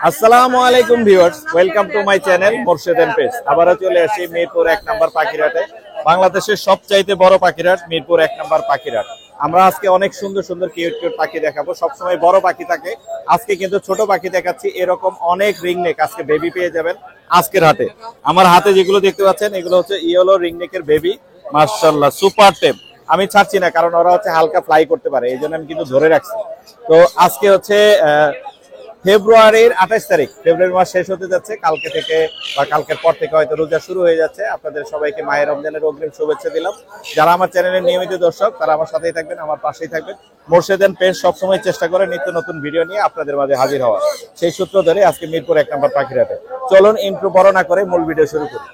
আসসালামু আলাইকুম viewers, welcome to my channel Morshed and pets. আবারও চলে আসি মিরপুর 1 নম্বর পাখিরহাটে। বাংলাদেশের সবচাইতে বড় পাখিরহাট মিরপুর 1 নম্বর পাখিরহাট। আমরা আজকে অনেক সুন্দর সুন্দর কিউট কিউট পাখি দেখাবো। সবসময় বড় পাখি থাকে, আজকে কিন্তু ছোট পাখি দেখাচ্ছি। এরকম অনেক রিংনেক আজকে বেবি পেয়ে যাবেন আজকের হাটে। আমার হাতে যেগুলো দেখতে পাচ্ছেন এগুলো হচ্ছে ইয়েলো রিংনেকের বেবি। মাশাআল্লাহ, সুপার টেম। আমি ছাড়ছি না কারণ ওরা হচ্ছে হালকা ফ্লাই করতে পারে, এই জন্য আমি কিন্তু ধরে রাখছি। তো আজকে হচ্ছে ফেব্রুয়ারির 28 তারিখ, ফেব্রুয়ারি মাস শেষ হতে যাচ্ছে। কালকে থেকে বা কালকের পর থেকে হয়তো রোজা শুরু হয়ে যাচ্ছে। আপনাদের সবাইকে মায়ের রমজানের অগ্রিম শুভেচ্ছা দিলাম। যারা আমার চ্যানেলের নিয়মিত দর্শক তারা আমার সাথেই থাকবেন, আমার পাশেই থাকবেন। মোরশেদ এন্ড পেজ সবসময় চেষ্টা করে নিত্য নতুন ভিডিও নিয়ে আপনাদের মাঝে হাজির হওয়া। সেই সূত্র ধরে আজকে মিরপুর 1 নম্বর পাখিরহাটে। চলুন ইন্ট্রো বড় না করে মূল ভিডিও শুরু করি।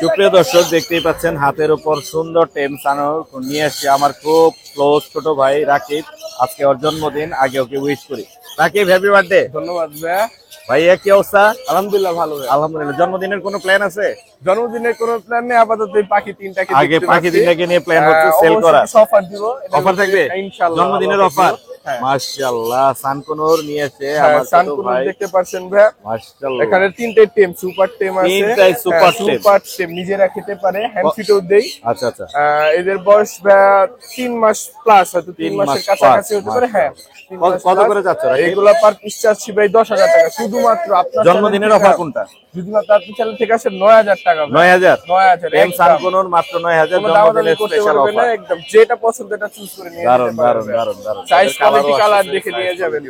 সুপ্রিয় দর্শক, দেখতেই পাচ্ছেন হাতের উপর সুন্দর টেম সানো নিয়ে এসছে আমার খুব ক্লোজ ছোট ভাই রাকিব। আজকে ওর জন্মদিন, আগে ওকে উইশ করি। Rakib, happy birthday. ধন্যবাদ ভাইয়া। ভাইয়া কি অবস্থা? আলহামদুলিল্লাহ ভালো। আলহামদুলিল্লাহ। জন্মদিনের কোনো প্ল্যান আছে? জন্মদিনের কোনো প্ল্যান নেই আপাতত। এই পাখি তিনটাকে আগে পাখি তিনটাকে নিয়ে প্ল্যান হচ্ছে সেল করা। অফার দিব, অফার থাকবে ইনশাআল্লাহ। জন্মদিনের অফার। মাশাআল্লাহ, সানকুনুর নিয়ে এসে আমার ছোট ভাই। দেখতে পাচ্ছেন ভাইয়া, মাশাআল্লাহ। এখানে তিনটে টেম, সুপার টেম আছে। তিনটাই সুপার টেম নিজেরা খেতে পারে, হ্যান্ড ফিডও দেই। আচ্ছা আচ্ছা। এদের বয়স ভাইয়া 3 মাস প্লাস, হয়তো 3 মাসের কাছাকাছি হতে পারে। হ্যাঁ, কত করে যাচ্ছে? এগুলা পার পিস চাচ্ছি ভাই 10,000 টাকা। শুধুমাত্র আপনার জন্মদিনের অফার কোনটা? শুধুমাত্র আপনি চ্যানেল থেকে আসে 9,000 টাকা। 9,000 এম সানকুনুর মাত্র 9,000। জন্মদিনের স্পেশাল অফার। একদম যেটা পছন্দ এটা চুজ করে নিয়ে দারুন দারুন দারুন দারুন। সাইজ কোয়ালিটি কালার দেখে নিয়ে যাবেন,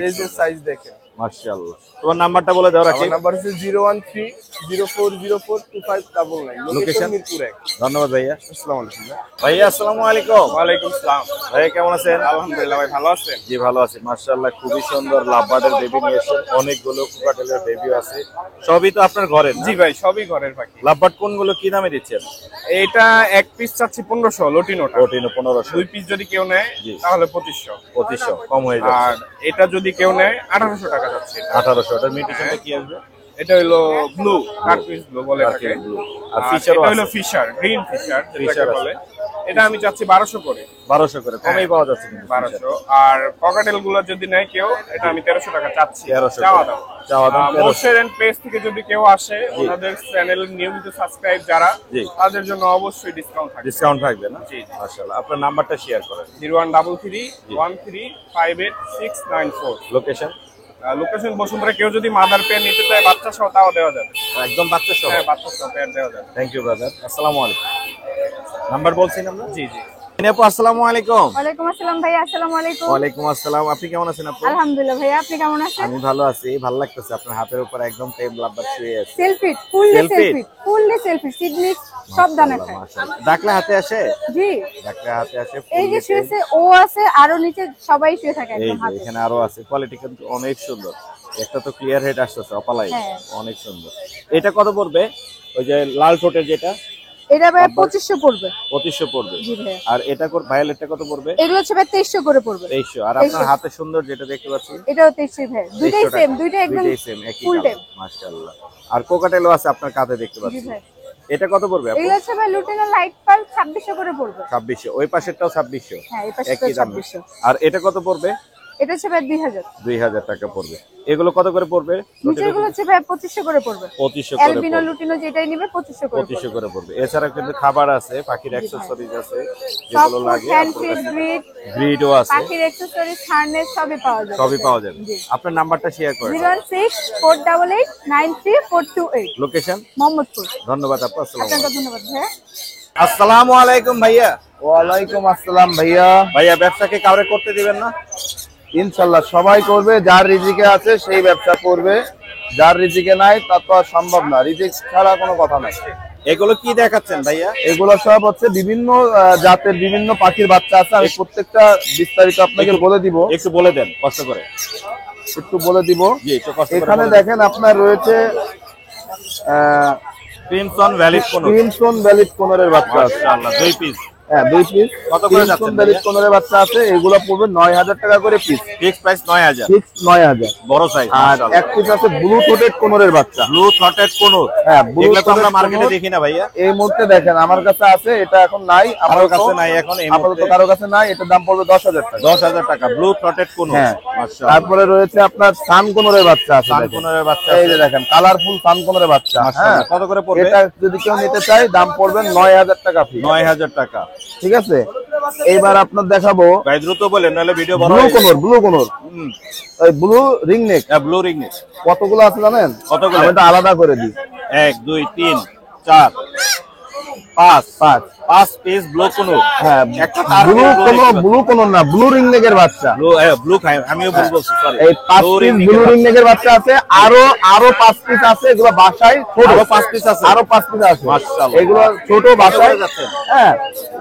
এই যে সাইজ দেখে। মাশাআল্লাহ। তোমার নাম্বারটা বলে দাও রাকিব। আমার নাম্বার হচ্ছে 01304042599। লোকেশন মিরপুর 1। ধন্যবাদ ভাইয়া। আসসালামু আলাইকুম ভাইয়া। আসসালামু আলাইকুম। ওয়া আলাইকুম আসসালাম। ভাইয়া কেমন আছেন? আলহামদুলিল্লাহ ভাই, ভালো আছেন? জি ভালো আছি মাশাআল্লাহ। খুবই সুন্দর লাভবার্ডের বেবি নিয়ে এসেছেন, অনেকগুলো কুকাটেলের বেবিও আছে। সবই তো আপনার ঘরের? জি ভাই, সবই ঘরের পাখি। লাভবার্ড কোনগুলো কি দামে দিচ্ছেন? এটা এক পিস চাচ্ছি 1500 লটিনোটা। লটিনো 1500। 2 পিস যদি কেউ নেয় তাহলে 2500 কম হয়ে যাচ্ছে। আর এটা যদি কেউ নেয় 1800 টাকা যাচ্ছে। 1800। এটার মিউটেশনটা কি আসবে? এটা হলো ব্লু, কার্পিস ব্লু বলে থাকে। আর ফিশার এটা হলো ফিশার, গ্রিন ফিশার যেটাকে বলে। এটা আমি চাচ্ছি 1200 করে। 1200 করে কমেই পাওয়া যাচ্ছে কিন্তু 1200। আর ককাটেল গুলো যদি নেয় কেউ, এটা আমি 1300 টাকা চাচ্ছি। 1300 চাওয়া দাম। মোরশেদ এন্ড পেজ থেকে যদি কেউ আসে, ওনাদের চ্যানেলের নিয়মিত সাবস্ক্রাইব যারা, তাদের জন্য অবশ্যই ডিসকাউন্ট থাকবে না? জি মাশাআল্লাহ। আপনার নাম্বারটা শেয়ার করেন। 0133135494। লোকেশন বসুন্ধরা। কেউ যদি মাদার পেয়ার নিতে চায় বাচ্চা সহ, তাও দেওয়া যাবে। একদম বাচ্চা সহ? হ্যাঁ, বাচ্চা সহ পেয়ার দেওয়া যাবে। Thank you brother. আসসালামু আলাইকুম। নাম্বার বলছেন আমরা? জি জি। আপু আসসালামু আলাইকুম। ওয়ালাইকুম আসসালাম ভাই। আসসালামু আলাইকুম। ওয়ালাইকুম আসসালাম। আপনি কেমন আছেন আপু? আলহামদুলিল্লাহ ভাই, আপনি কেমন আছেন? আমি ভালো আছি। ভালো লাগতেছে আপনার হাতের উপর একদম টেম লাভবার শুয়ে আছে। সেলফি, ফুললি সেলফি, সিডনি সব দানা খায়। মাশাআল্লাহ। ডাকলে হাতে আসে? জি, ডাকলে হাতে আসে। এই যে শুয়েছে ও আছে, আরো নিচে সবাই শুয়ে থাকে এই একদম যে হাতে। এখানে আরো আছে। কোয়ালিটি কিন্তু অনেক সুন্দর। একটা তো ক্লিয়ার হেড আসছে অপালাই, অনেক সুন্দর। এটা কত পড়বে? ওই যে লাল ঠোঁটের যেটা, এটা ভাই 2500 পড়বে। 2500 পড়বে। জি ভাই। আর এটা ভায়োলেটটা কত পড়বে? এগুলো হচ্ছে ভাই 2300 করে পড়বে। 2300। আর আপনার হাতে সুন্দর যেটা দেখতে পাচ্ছি এটাও 2300 ভাই। দুইটাই সেম, দুইটা একদম ফুল টেম। মাশাআল্লাহ। আর কোকাটেলও আছে আপনার কাঁধে দেখতে জি পাচ্ছি। ভাই। এটা কত পড়বে আপু? এগুলো হচ্ছে ভাই লুটিনো লাইট পাল 2600 করে পড়বে। 2600। ওই পাশেরটাও 2600? হ্যাঁ, এই পাশেরটাও 2600। আর এটা কত পড়বে? এটা হচ্ছে ভাই 2000। 2000 টাকা পড়বে। এগুলো কত করে পড়বে? নিচেরগুলো হচ্ছে ভাই 2500 করে পড়বে। 2500 করে অ্যালবিনো লুটিনো যেটাই নিবে 2500 করে 2500 করে পড়বে। এছাড়া কিন্তু খাবার আছে, পাখির অ্যাকসেসরিজ আছে যেগুলো লাগে, গ্রিডও আছে, পাখির অ্যাকসেসরিজ, হারনেস সবই পাওয়া যাবে। আপনার নাম্বারটা শেয়ার করেন। 01648893428। লোকেশন মোহাম্মদপুর। ধন্যবাদ আপু। আপনাকে ধন্যবাদ ভাই। আসসালামু আলাইকুম ভাইয়া। ওয়ালাইকুম আসসালাম ভাইয়া। ভাইয়া, ব্যবসাকে কাউরে করতে দিবেন না? ইনশাল্লাহ সবাই করবে, যার রিজিকে আছে সেই ব্যবসা করবে, যার রিজিকে নাই তা তো আর সম্ভব না। রিজিক ছাড়া কোনো কথা নাই। এগুলো কি দেখাচ্ছেন ভাইয়া? এগুলো সব হচ্ছে বিভিন্ন জাতের বিভিন্ন পাখির বাচ্চা আছে। আমি প্রত্যেকটা বিস্তারিত আপনাকে বলে দিব। একটু বলে দেন কষ্ট করে। একটু বলে দিব। জি, একটু কষ্ট করে। এখানে দেখেন আপনার রয়েছে ক্রিমসন ভ্যালিড কোন, ক্রিমসন ভ্যালিড কোনরের বাচ্চা আছে। মাশাআল্লাহ, 2 পিস হ্যাঁ 2 পিস। কত করে যাচ্ছে বেলিশ কোনরের বাচ্চা আছে, এগুলো পড়বে 9000 টাকা করে পিস। Fix price 9000। ফিক্স 9000। বড় সাইজ। আর এক পিস আছে ব্লু থ্রোটেড কোনরের বাচ্চা। ব্লু থ্রটেড কোনর। হ্যাঁ ব্লু এগুলো তো আমরা থ্রোটেড মার্কেটে কোনর দেখি না ভাইয়া। এই মুহূর্তে দেখেন আমার কাছে আছে, এটা এখন নাই, কারো কাছে নাই এখন এই আপাতত মুহূর্তে। কারো কাছে নাই। এটার দাম পড়বে 10000 টাকা। 10000 টাকা ব্লু থ্রটেড কোনর। হ্যাঁ। মাশাআল্লাহ। তারপরে রয়েছে আপনার সান কোনরের বাচ্চা আছে। সান দেখেন। কোনরের বাচ্চা এই যে দেখেন কালারফুল সান কোনরের বাচ্চা। হ্যাঁ মাশাআল্লাহ। কত করে পড়বে? এটা যদি কেউ নিতে চায় দাম পড়বে 9000 টাকা ফিক্স। 9000 টাকা। ঠিক আছে, এইবার আপনার দেখাবো ভাই দ্রুত বলেন নাহলে ভিডিও বড় ব্লু হয়ে যাবে। কোনর। ব্লু কোনর ওই blue ring neck blue ringneck. কতগুলো আছে জানেন? কতগুলো? আমি এটা আলাদা করে দিই। 1 2 3 4 5 5 পিস ব্লু কোনর। হ্যাঁ একটা তার ব্লু কোনর না, ব্লু রিং নেকের বাচ্চা। ব্লু খাই আমিও ভুল বলছি সরি। এই 5 পিস ব্লু রিং নেকের বাচ্চা আছে। আরো 5 পিস আছে, এগুলো বাসায় ছোট। আরো 5 পিস আছে। আরো 5 পিস আছে। মাশাআল্লাহ। এগুলো ছোট বাসায় যাচ্ছে। হ্যাঁ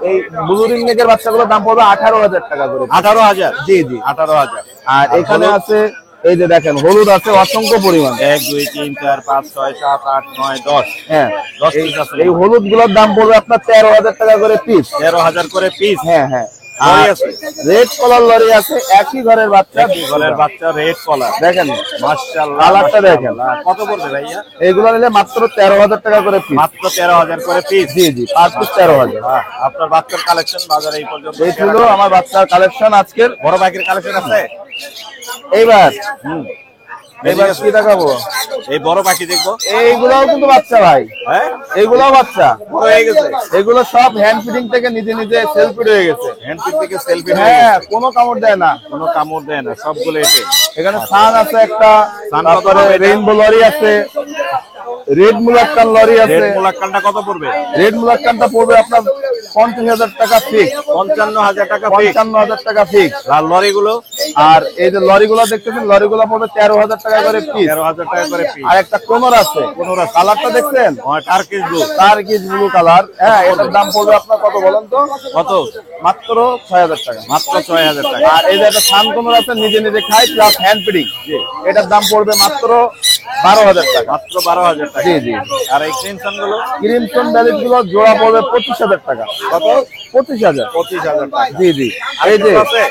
এই ব্লু রিং নেকের বাচ্চাগুলোর দাম পড়বে 18000 টাকা করে। 18000। জি জি 18000। আর এখানে আছে এই যে দেখেন হলুদ আছে অসংখ্য পরিমাণ। 1 2 3 4 5 6 7 8 9 10। হ্যাঁ 10 পিস আছে। এই হলুদ গুলোর দাম পড়বে আপনার 13000 টাকা করে পিস। 13000 করে পিস। হ্যাঁ হ্যাঁ লরি আছে। রেড কলার লরি আছে, একই ঘরের বাচ্চা। একই ঘরের বাচ্চা রেড কলার। দেখেন মাশাআল্লাহ। কালারটা দেখেন। কত পড়বে ভাইয়া? এগুলো নিলে মাত্র 13000 টাকা করে পিস। মাত্র 13000 করে পিস। জি জি 5 পিস 13000। আপনার বাচ্চার কালেকশন বাজারে এই পর্যন্ত। এই ছিল আমার বাচ্চার কালেকশন আজকের। বড় বাইকের কালেকশন আছে? এইবার এবার কি দেখাবো? এই বড় পাখি দেখবো। এইগুলাও কিন্তু বাচ্চা ভাই, হ্যাঁ এইগুলাও বাচ্চা। বড় হয়ে গেছে। এগুলো সব হ্যান্ড ফিডিং থেকে নিজে নিজে সেলফ ফিড হয়ে গেছে। হ্যান্ডপিক থেকে সেলফি হ্যাঁ কোনো কামড় দেয় না। কোনো কামড় দেয় না, সবগুলো এটে। এখানে সান আছে একটা, সান তারপরে কত হবে? রেইনবো লরি আছে, রেড মুলাক্কান লরি আছে। রেড মুলাক্কানটা কত পড়বে? রেড মুলাক্কানটা পড়বে আপনার 50000 টাকা ফিক্স। 55000 টাকা ফিক্স। 55000 টাকা ফিক্স। আর লরিগুলো? আর এই যে লরিগুলো দেখতেছেন, লরিগুলো পড়বে 13000 টাকা করে পিস। 13000 টাকা করে পিস। আর একটা কোনর আছে, কালারটা দেখছেন? Turkish blue. Turkish blue colour. হ্যাঁ এটার দাম পড়বে আপনার কত বলেন তো? কত? মাত্র 6000 টাকা। মাত্র 6000 টাকা। আর এই যে একটা সান কোনর আছে, নিজে নিজে খাই প্লাস হ্যান্ড ফিডিং, এটার দাম পড়বে মাত্র 12000 টাকা। মাত্র 12000 টাকা। জি জি। আর এই ক্রিমসন গুলো? ক্রিমসন ব্যালিশ গুলো জোড়া পড়বে 25000 টাকা। কত? 25000। 25000 টাকা। জি জি। এই যে আছে?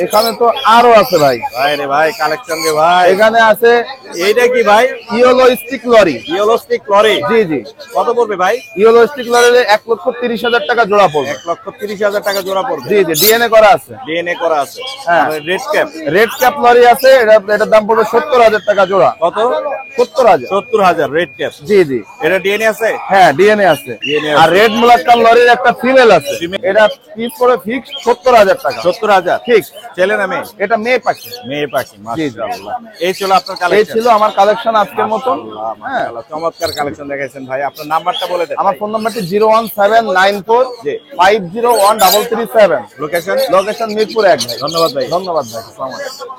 এখানে তো আরো আছে ভাই। ভাই রে ভাই কালেকশন রে ভাই। এখানে আছে এইটা কি ভাই? Yellow stick lorry. Yellow stick lorry. জি জি। কত পড়বে ভাই? ইয়েলো স্টিক লরি 1,30,000 টাকা জোড়া পড়বে। 1,30,000 টাকা জোড়া পড়বে। জি জি ডিএনএ করা আছে। ডিএনএ করা আছে। হ্যাঁ। Red cap? Red cap lory আছে, এটার দাম পড়বে 70000 টাকা জোড়া। কত? 70000। 70000 রেড ক্যাপ। জি জি। এটা ডিএনএ আছে? হ্যাঁ ডিএনএ আছে। DNA আর রেড মুলাক্কান লরির একটা ফিমেল আছে, Female। এটা পিস করে ফিক্স 70000 টাকা। 70000 ঠিক। ছেলে না মেয়ে? এটা মেয়ে পাখি। মেয়ে পাখি। জি, জি। মাশাআল্লাহ। এই ছিল আপনার এই কালেকশন। ছিল আমার কালেকশন আজকের মতন। হ্যাঁ মাশাআল্লাহ চমৎকার কালেকশন দেখাইছেন ভাই। আপনার নাম্বারটা বলে দেন। আমার ফোন নাম্বারটি 01794 জি। 501337। লোকেশন? লোকেশন মিরপুর 1 ভাই। ধন্যবাদ ভাই। ধন্যবাদ ভাই। আসসালামু আলাইকুম।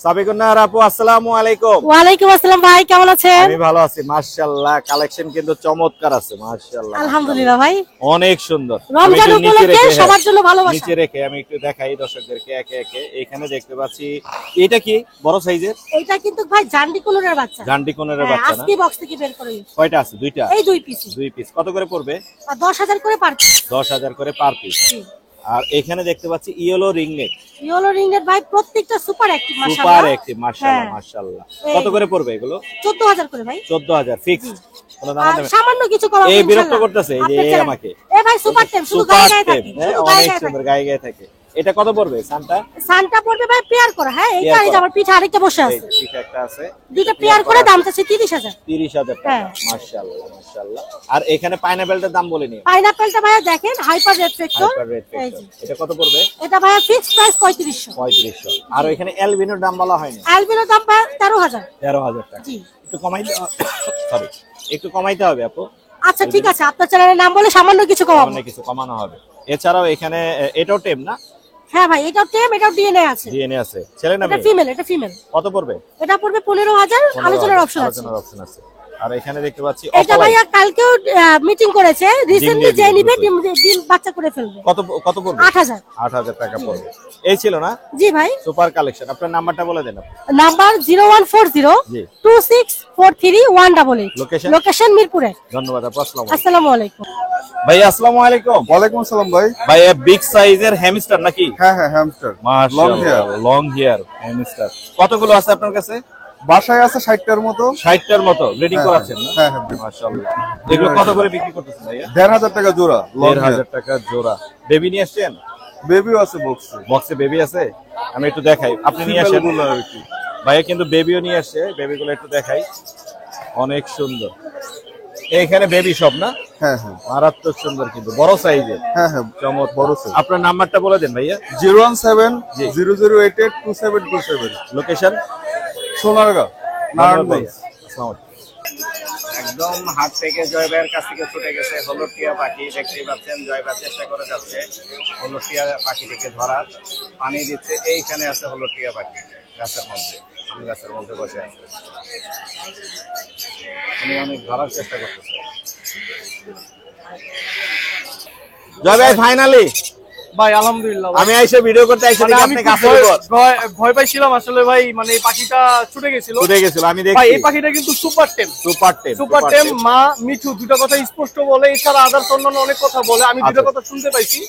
সাবিকুন্নার আপু আসসালামু আলাইকুম। ওয়ালাইকুম আসসালাম ভাই, কেমন আছেন? আমি ভালো আছি মাশাআল্লাহ। কালেকশন কিন্তু চমৎকার আছে মাশাআল্লাহ। আলহামদুলিল্লাহ ভাই, অনেক সুন্দর। রমজান আমি একটু নিচে উপলক্ষে রেখে, সবার জন্য ভালোবাসা। নিচে রেখে আমি একটু দেখাই দর্শকদেরকে একে একে। এখানে দেখতে পাচ্ছি এটা কি বড় সাইজের? এটা কিন্তু ভাই জান্ডি কোলরের বাচ্চা। গান্ডি কোনের হ্যাঁ, বাচ্চা না? আজকে বক্স থেকে বের করে নিয়েছি। কয়টা আছে? দুইটা। এই দুই পিস, 2 পিস। কত করে পড়বে? 10000 করে পার পিস। 10000 করে পার পিস। আর এখানে দেখতে পাচ্ছি ইয়েলো রিংনেক। ইয়েলো রিংনেট ভাই প্রত্যেকটা সুপার অ্যাক্টিভ সুপার মাশাআল্লাহ। অ্যাক্টিভ মাশাআল্লাহ হ্যাঁ। মাশাআল্লাহ। এই- কত করে পড়বে এগুলো? 14000 করে ভাই। 14000 ফিক্সড। কোনো দাম আর দেবে? সামান্য কিছু কম এই বিরক্ত করতেছে এই যে আপনার এই চ্যানেল। আমাকে। এ ভাই সুপার টেম শুধু সুপার গায়ে গায়ে টেপ, থাকে, হ্যাঁ, শুধু গায়ে অনেক গায়ে সুন্দর থাকে। গায়ে গায়ে থাকে। এটা কত পড়বে সানটা? সানটা পড়বে ভাই পেয়ার করা। হ্যাঁ এইটা পেয়ার এই যে করা। আমার পিঠে আরেকটা বসে এই আছে, ঠিক একটা আছে। দুইটা পেয়ার করে দাম চাচ্ছে 30000। 30000 টাকা। হ্যাঁ। মাশাআল্লাহ মাশাআল্লাহ। আর এখানে পাইনাপেলটার দাম বলে নিন। পাইনাপেলটা ভাইয়া দেখেন hyper red factor. Hyper red এই যে এটা কত পড়বে? এটা ভাইয়া ফিক্সড প্রাইস 3500। 3500। আর এখানে এলবিনোর দাম বলা হয়নি। অ্যালবিনো দাম ভাইয়া 13000। 13000 টাকা। জি। একটু কমাইতে সরি একটু কমাইতে হবে আপু। আচ্ছা ঠিক আছে, আপনার চ্যানেলের নাম বলে সামান্য কিছু কমাবো। অনেক কিছু কমানো হবে। এছাড়াও এখানে এটাও টেম না? হ্যাঁ ভাই এটাও টেম, এটাও ডিএনএ আছে। ডিএনএ আছে। ছেলে না এটা মেয়ে? ফিমেল, এটা ফিমেল। কত পড়বে? এটা পড়বে 15000, আলোচনার অপশন আছে। আলোচনার অপশন আছে। আর এখানে দেখতে পাচ্ছি এটা অপলাই। ভাইয়া কালকেও মিটিং করেছে, রিসেন্টলি দিয়ে যে নিবে দিবে। ডিম বাচ্চা করে ফেলবে। কত কত পড়বে? 8000। 8000 টাকা পড়বে। এই ছিল না জি ভাই। Super collection. আপনার নাম্বারটা বলে দেন। নাম্বার 0140 জি। 2643 লোকেশন? লোকেশন মিরপুরে। ধন্যবাদ আপু। আসসালামু আলাইকুম। আসসালামু আলাইকুম। ভাই আসসালামু আলাইকুম। ওয়ালাইকুম আসসালাম ভাই। ভাই বিগ সাইজের হ্যামস্টার নাকি? হ্যাঁ হ্যাঁ হ্যামস্টার। মাশাআল্লাহ লং হেয়ার হ্যামস্টার। কতগুলো আছে আপনার কাছে? বাসায় আছে 60টার মতো। 60টার মতো ব্রিডিং হ্যাঁ, করাচ্ছেন না? হ্যাঁ, হ্যাঁ। মাশাআল্লাহ। এগুলো কত করে বিক্রি করতেছেন ভাইয়া? 1500 টাকা জোড়া। 1500 টাকা জোড়া। বেবি নিয়ে আসছেন? বেবিও আছে বক্সে। বক্সে বেবি আছে? আমি একটু দেখাই। আপনি নিয়ে আসেন। ভাইয়া কিন্তু বেবিও নিয়ে আসছে। বেবিগুলো একটু দেখাই। অনেক সুন্দর। এইখানে বেবি সব না? হ্যাঁ হ্যাঁ মারাত্মক সুন্দর কিন্তু বড় সাইজের। হ্যাঁ হ্যাঁ চমৎকার। বড় সাইজ। আপনার নাম্বারটা বলে দেন ভাইয়া। 01700882727। লোকেশন? সোনারগাঁ, নারায়ণগঞ্জ। একদম হাত থেকে জয় ভাইয়ের কাছ থেকে ছুটে গেছে হলুটিয়া পাখি। দেখতেই পাচ্ছেন জয় ভাই চেষ্টা করে যাচ্ছে হলুটিয়া পাখিটিকে ধরার। পানি দিচ্ছে। এইখানে আছে হলুটিয়া পাখি গাছের মধ্যে। গাছের মধ্যে বসে আছে। উনি অনেক ধরার চেষ্টা করতেছে। জয় ভাই ফাইনালি ভাই আলহামদুলিল্লাহ। আমি এসে ভিডিও করতে আইছি মানে দেখি আমি আপনি খুব গাছের উপর ভয় পাইছিলাম আসলে ভাই, মানে এই পাখিটা ছুটে গেছিল। ছুটে গেছিল। আমি ভাই দেখি এই পাখিটা কিন্তু সুপার টেম। সুপার টেম। মা মিঠু দুটো কথা স্পষ্ট বলে, এছাড়া আদার্স অন্যান্য অনেক কথা বলে। আমি দুটো আচ্ছা। কথা শুনতে পাইছি।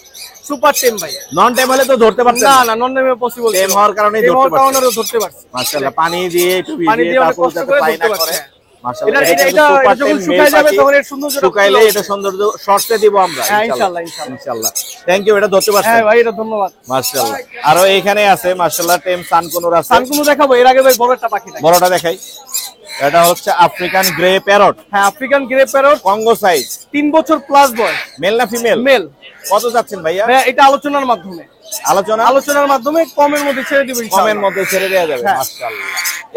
সুপার টেম ভাই। নন টেম হলে তো ধরতে পারতেন না না। না, নন নেমে পসিবল। টেম হওয়ার কারণেই ধরতে পারছেন। ধরতে পারছি। মাশাআল্লাহ। পানি দিয়ে একটু পানি ভিজিয়ে দিয়ে অনেক তারপর কষ্ট যাতে করে পানি না ধরতে করে। পারছি। মাশাআল্লাহ। এটা কিন্তু এটা সুপার যখন টেম শুকায় মেল যাবে পাখি। তখন এর সৌন্দর্যটা শুকাইলে এটা সৌন্দর্য শর্টসে দিব আমরা হ্যাঁ, ইনশাআল্লাহ। ইনশাআল্লাহ। ইনশাআল্লাহ। Thank you. এটা ধরতে পারছেন? হ্যাঁ ভাই, এটা ধন্যবাদ। মাশাআল্লাহ। আরো এখানে আছে মাশাআল্লাহ টেম সানকুনুর আছে। সানকুনু দেখাবো। এর আগে ভাই বড় একটা পাখি দেখাই। বড়টা দেখাই। এটা হচ্ছে আফ্রিকান গ্রে প্যারট। হ্যাঁ, African grey parrot. Congo size. 3 বছর প্লাস বয়স। মেল না ফিমেল? মেল। কত যাচ্ছেন ভাইয়া? ভাই এটা আলোচনার মাধ্যমে আলোচনার মাধ্যমে কমের মধ্যে ছেড়ে দিব ইনশাআল্লাহ। কমের মধ্যে ছেড়ে দেওয়া যাবে। হ্যাঁ। মাশাআল্লাহ।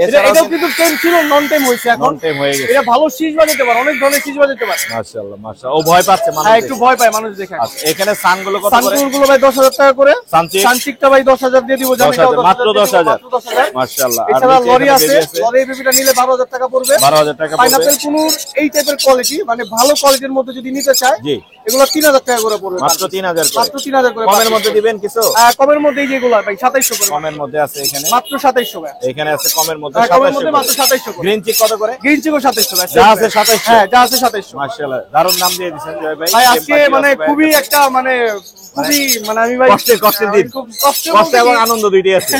এটাও কিন্তু টেম ছিল, নন টেম হয়েছে এখন। নন টেম হয়ে গেছে। এটা ভালো শীষ বাজাতে পারে, অনেক ধরনের শীষ বাজাতে পারে। মাশাআল্লাহ মাশাআল্লাহ। ও ভয় পাচ্ছে মানুষ হ্যাঁ, দেখে। একটু ভয় পায় মানুষ দেখে। আচ্ছা, এখানে সানগুলো কত করে? সানকুনগুলো ভাই 10,000 টাকা করে। সানচিক? সানচিকটা ভাই 10,000 দিয়ে দিব। জামিটাও 10,000 মাত্র 10,000। 10,000। মাশাআল্লাহ। আর এছাড়া নিচে লরি এখানে আছে। বেবি আছে। লরি বেবিটা নিলে 12,000 টাকা পড়বে। 12,000 টাকা পড়বে। পাইনাপেল কুনুর এই টাইপের কোয়ালিটি, মানে ভালো কোয়ালিটির মধ্যে যদি নিতে চায়, জি। এগুলো 3,000 টাকা করে পড়বে। মাত্র 3,000 করে। মাত্র 3,000 করে। কমের মধ্যে দিবেন কিছু? কমের মধ্যে এই যেগুলো ভাই 2700 করে। কমের মধ্যে আছে এখানে। মাত্র 2700 টাকা। এখানে আছে কমের মধ্যে কমের 2700 মধ্যে মাত্র 2700 করে। গ্রিন চিক কত করে? গ্রিন চিকও 2700 টাকা। যা আছে 2700। হ্যাঁ, যা আছে 2700। মাশাআল্লাহ। দারুণ নাম দিয়ে দিয়েছেন জয় ভাই। ভাই আজকে মানে খুবই একটা মানে খুবই মানে আমি ভাই কষ্টের দিন। খুব কষ্ট কষ্ট এবং আনন্দ দুইটাই আছে।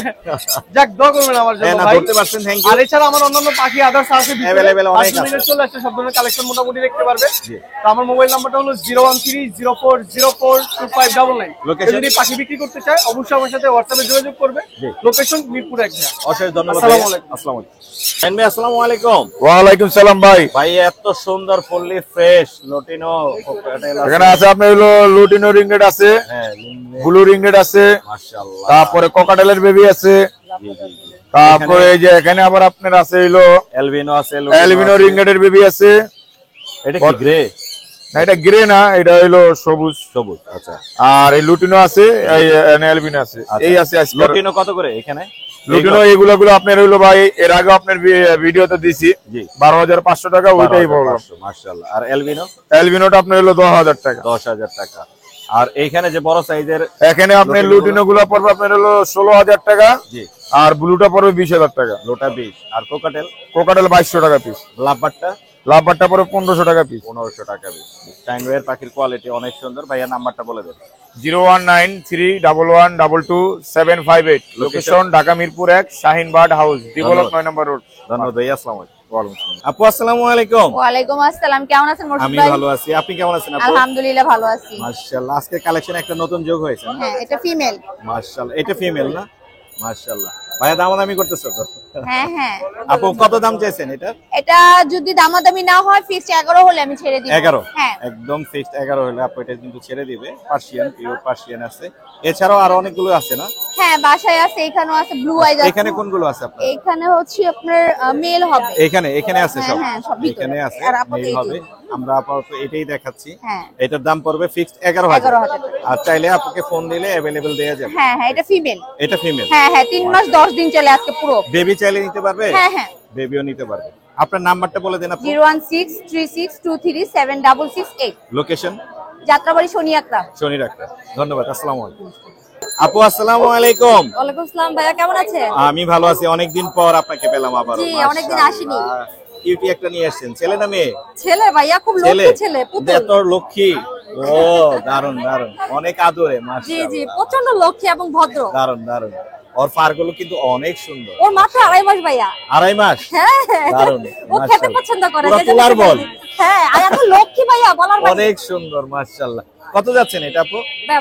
যাক, দোয়া করবেন আমার হ্যাঁ জন্য না, ভাই। ধরতে পারছেন। Thank you. আর এছাড়া আমার অন্যান্য পাখি আদার্স আছে ভিতরে। Available অনেক আছে। মিনিট চলে আসছে, সব ধরনের কালেকশন মোটামুটি দেখতে পারবে। জি। তো আমার মোবাইল নাম্বারটা হলো 01304042599। Location? যদি পাখি বিক্রি করতে চায় অবশ্যই আমার সাথে হোয়াটসঅ্যাপে যোগাযোগ করবে। জি। লোকেশন মিরপুর 1। অশেষ ধন্যবাদ। আসসালামু আলাইকুম। আসসালামু আলাইকুম। ভাই আসসালামু আলাইকুম। ওয়ালাইকুম সালাম ভাই। ভাই এত সুন্দর ফুললি ফ্রেশ লটিনো এখানে আছে আপনার হলো লুটিনো রিংগেট আছে, হ্যাঁ ব্লু রিংগেট আছে, মাশাআল্লাহ। তারপরে কোকাটেলের বেবি আছে, জি জি জি। তারপরে এই যে এখানে আবার আপনার আছে হলো এলবিনো আছে, অ্যালবিনো রিংগেটের বেবি আছে। এটা কি গ্রে? না, এটা গ্রে না, এটা হলো সবুজ। সবুজ। আচ্ছা। আর এই লুটিনো আছে, এই অ্যালবিনো আছে, এই আছে আজকে। লটিনো কত করে এখানে? লুটিনো এগুলো আপনার হইলো ভাই এর আগে আপনার ভিডিওতে দিছি জি। 12,500 টাকা, ওইটাই বললাম। মাশাআল্লাহ। আর এলবিনো? অ্যালবিনোটা আপনার হলো 10,000 টাকা। 10,000 টাকা। আর এইখানে যে বড় সাইজের এখানে আপনার লুটিনো গুলো পড়বে আপনার হলো 16,000 টাকা, জি। আর ব্লুটা পড়বে 20,000 টাকা। লোটা 20। আর কোকাটেল? কোকাটেল 2200 টাকা পিস। লাভবারটা? লাভবারটা পড়বে 1500 টাকা পিস। 1500 টাকা পিস। টাইনওয়ের পাখির কোয়ালিটি অনেক সুন্দর। ভাইয়া নাম্বারটা বলে দেন। 01931117758। Location Dhaka Mirpur 1, Shahin bird house, develop 9 নম্বর রোড। ধন্যবাদ ভাইয়া। আসসালামু আলাইকুম। ওয়ালাইকুম আসসালাম। আপু আসসালামু আলাইকুম। ওয়ালাইকুম আসসালাম। কেমন আছেন মোর্শেদ আমি ভাই? ভালো আছি। আপনি কেমন আছেন আপু? আলহামদুলিল্লাহ ভালো আছি। মাশাআল্লাহ। আজকে কালেকশন একটা নতুন যোগ হয়েছে না? হ্যাঁ, এটা ফিমেল। মাশাআল্লাহ। এটা ফিমেল না? মাশাআল্লাহ। ভাইয়া দামাদামি করতেছো তো? হ্যাঁ হ্যাঁ। আপু কত দাম চাইছেন এটা? এটা যদি দামাদামি না হয় ফিক্সড 11 হলে আমি ছেড়ে দিব। 11? হ্যাঁ। একদম ফিক্সড 11 হলে আপু এটা কিন্তু ছেড়ে দিবে। পার্সিয়ান, পিওর পার্সিয়ান আছে। এছাড়াও আরো অনেকগুলো আছে না? হ্যাঁ, বাসায় আছে, এখানেও আছে, ব্লু আইজ আছে। এখানে কোনগুলো আছে আপনার? এখানে হচ্ছে আপনার মেল হবে। এখানে আছে সব? হ্যাঁ, সব ভিতরে। এখানে আছে, আর আপাতত মেল হবে। আমরা আপাতত এটাই দেখাচ্ছি। হ্যাঁ। এটার দাম পড়বে ফিক্সড 11,000। 11,000 আর চাইলে আপনাকে ফোন দিলে अवेलेबल দেয়া যাবে। হ্যাঁ হ্যাঁ, এটা ফিমেল। এটা ফিমেল। হ্যাঁ হ্যাঁ, 3 মাস 10 দিন চলে আজকে পুরো। বেবি চাইলে নিতে পারবে? হ্যাঁ হ্যাঁ। বেবিও নিতে পারবে। আপনার নাম্বারটা বলে দেন আপনি। 01636237668 লোকেশন যাত্রাবাড়ি শনিয়াকড়া। শনি ডাক্তার। ধন্যবাদ। আসসালামু আলাইকুম আপু। আসসালামু আলাইকুম। ওয়ালাইকুম আসসালাম ভাইয়া, কেমন আছেন? আমি ভালো আছি, অনেকদিন পর আপনাকে পেলাম আবার। জি, অনেকদিন আসিনি। কিউটি একটা নিয়ে আসছেন, ছেলে না মেয়ে? ছেলে ভাইয়া, খুব লক্ষ্মী ছেলে, পুতুল। এত লক্ষ্মী, ও দারুন দারুন, অনেক আদরে জি মাশাআল্লাহ। জি, প্রচন্ড লক্ষ্মী এবং ভদ্র। দারুন দারুন, ওর ফার গুলো কিন্তু অনেক সুন্দর। ওর মাত্র 2.5 মাস ভাইয়া। 2.5 মাস? হ্যাঁ, দারুন। ও খেতে পছন্দ করে। পুরো তুলার বল। হ্যাঁ, আর এত লক্ষ্মী ভাইয়া, বলার বাইরে। অনেক সুন্দর মাশাআল্লাহ। কত যাচ্ছেন এটা আপু?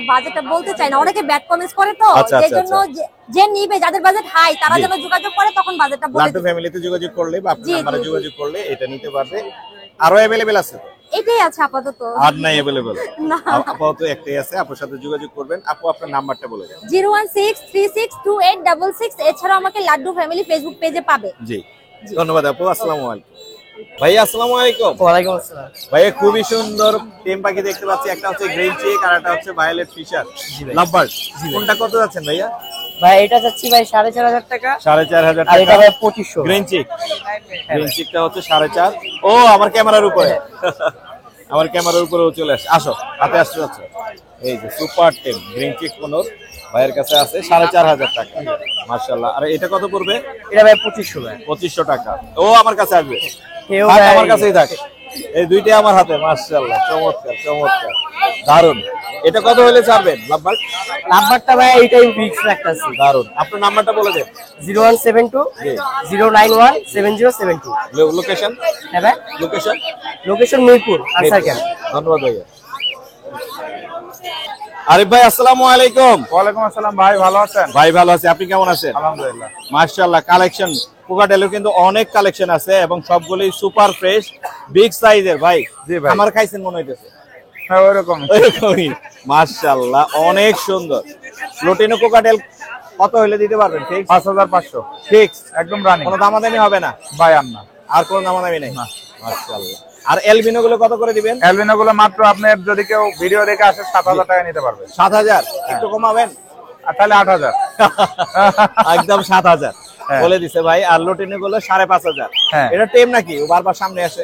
বাজেটটা বলতে চাই না, অনেকে ব্যাড কমেন্টস করে তো, আচ্ছা, এই জন্য যে নিবে, যাদের বাজেট হাই তারা জি। যেন যোগাযোগ করে, তখন বাজেটটা বলে লাড্ডু দিই। ফ্যামিলিতে যোগাযোগ করলে বা আপনার জি, নাম্বারে জি, যোগাযোগ করলে এটা নিতে পারবে। আরো अवेलेबल আছে? এটাই আছে আপাতত। আর নাই अवेलेबल? না। আপাতত একটাই আছে, আপুর সাথে যোগাযোগ করবেন। আপু আপনার নাম্বারটা বলে দেন। 016362866। এছাড়াও আমাকে লাড্ডু ফ্যামিলি ফেসবুক পেজে পাবে। জি, ধন্যবাদ আপু। আসসালামু আলাইকুম ভাই। আসসালামু আলাইকুম। ওয়ালাইকুম আসসালাম। ভাই খুবই সুন্দর টেম পাখি দেখতে পাচ্ছি, একটা হচ্ছে গ্রিন চিক আর একটা হচ্ছে ভায়োলেট ফিশার লাভবার্ড। কোনটা কত যাচ্ছেন ভাইয়া? ভাই এটা যাচ্ছি ভাই 4,500 টাকা। 4,500 আর এটা টাকা ভাই 2500। Green cheek. গ্রিন চিকটা হচ্ছে 4.5। ও আমার ক্যামেরার উপরে, আমার ক্যামেরার উপরে চলে আসে। আসো, হাতে আসতে যাচ্ছে। এই যে সুপার টেম গ্রিন চিক কোনর ভাইয়ের কাছে আছে 4,500 টাকা। মাশাআল্লাহ। আর এটা কত পড়বে? এটা ভাই 2500 ভাই। 2500 টাকা। ও আমার কাছে আসবে, কেউ থাক, ভাই আমার কাছেই থাক। এই দুইটাই আমার হাতে। মাশাআল্লাহ, চমৎকার চমৎকার, দারুন। এটা কত হলে ছাড়বেন লাভবার্ড? নাম্বারটা ভাই এইটাই ফিক্স রাখতাছি। দারুন। আপনার নাম্বারটা বলে দেন। 0172 091 7072। লোকেশন? হ্যাঁ ভাই, location location Mirpur answer camp. ধন্যবাদ ভাইয়া। আরিফ ভাই আসসালামু আলাইকুম। ওয়ালাইকুম আসসালাম ভাই, ভালো আছেন? ভাই ভালো আছি, আপনি কেমন আছেন? আলহামদুলিল্লাহ। মাশাআল্লাহ, কালেকশন কোকাটেলের কিন্তু অনেক কালেকশন আছে এবং সবগুলোই সুপার ফ্রেশ, বিগ সাইজের। ভাই জি ভাই। আমার খাইছেন মনে হইতেছে। হ্যাঁ, ওইরকম। ওইরকমই। মাশাআল্লাহ, অনেক সুন্দর। লোটিনো কোকাটেল কত হইলে দিতে পারবেন? ফিক্স 5,500 ফিক্স, একদম রানিং। কোনো দামাদামি হবে না ভাই আর না। আর কোনো দামাদামি নেই? মাশাআল্লাহ। আর এলবিনো গুলো কত করে দিবেন? অ্যালবিনো গুলো মাত্র আপনার যদি কেউ ভিডিও দেখে আসে 7,000 টাকা নিতে পারবে। 7,000 একটু কমাবেন? আর তাহলে 8,000। একদম 7,000 হ্যাঁ। বলে দিছে ভাই। আর লোটিনো গুলো 5,500। হ্যাঁ। এটা টেম নাকি? ও বারবার সামনে আসে।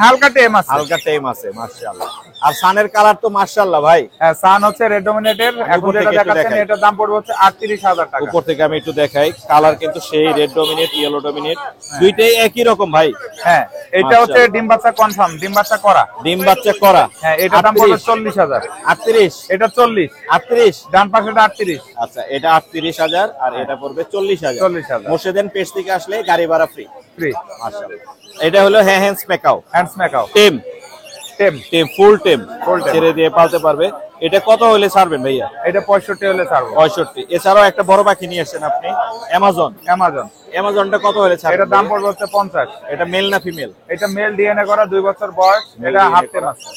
হালকা টেম আছে। হালকা টেম আছে মাশাআল্লাহ। আর সানের কালার তো মাশাআল্লাহ ভাই। হ্যাঁ, সান হচ্ছে রেড ডমিনেটের। এখন উপর যেটা থেকে একটু দেখাচ্ছেন দেখাই। এটার দাম পড়বে হচ্ছে 38,000 টাকা। উপর থেকে আমি একটু দেখাই, কালার কিন্তু সেই রেড ডমিনেট, ইয়েলো ডমিনেট, দুইটাই একই রকম ভাই। হ্যাঁ, এটা হচ্ছে ডিম বাচ্চা কনফার্ম, ডিম বাচ্চা করা। ডিম বাচ্চা করা। হ্যাঁ, এটার দাম পড়বে 40,000। 38। এটা 40, 38। ডান পাশেটা 38। আচ্ছা, এটা 38,000 আর এটা পড়বে 40,000। 40,000 মোর্শেদেন পেজ থেকে আসলে গাড়ি ভাড়া ফ্রি। ফ্রি। মাশাআল্লাহ। এটা হলো হ্যান্ডস মেকাও হ্যান্ডস মেকাও টেম। টেম। টেম ফুল টেম, Full tame। ছেড়ে দিয়ে পালতে পারবে। এটা কত হলে ছাড়বেন ভাইয়া? এটা 65 হলে ছাড়বো। 65। এছাড়াও একটা বড় পাখি নিয়ে আসছেন আপনি, অ্যামাজন। অ্যামাজন, অ্যামাজনটা কত হলে ছাড়বেন? এটার দাম পড়বে হচ্ছে 50। এটা মেল না ফিমেল? এটা মেল ডিএনএ করা, 2 বছর বয়স। এটা DNA হাফ টেম করা। আছে।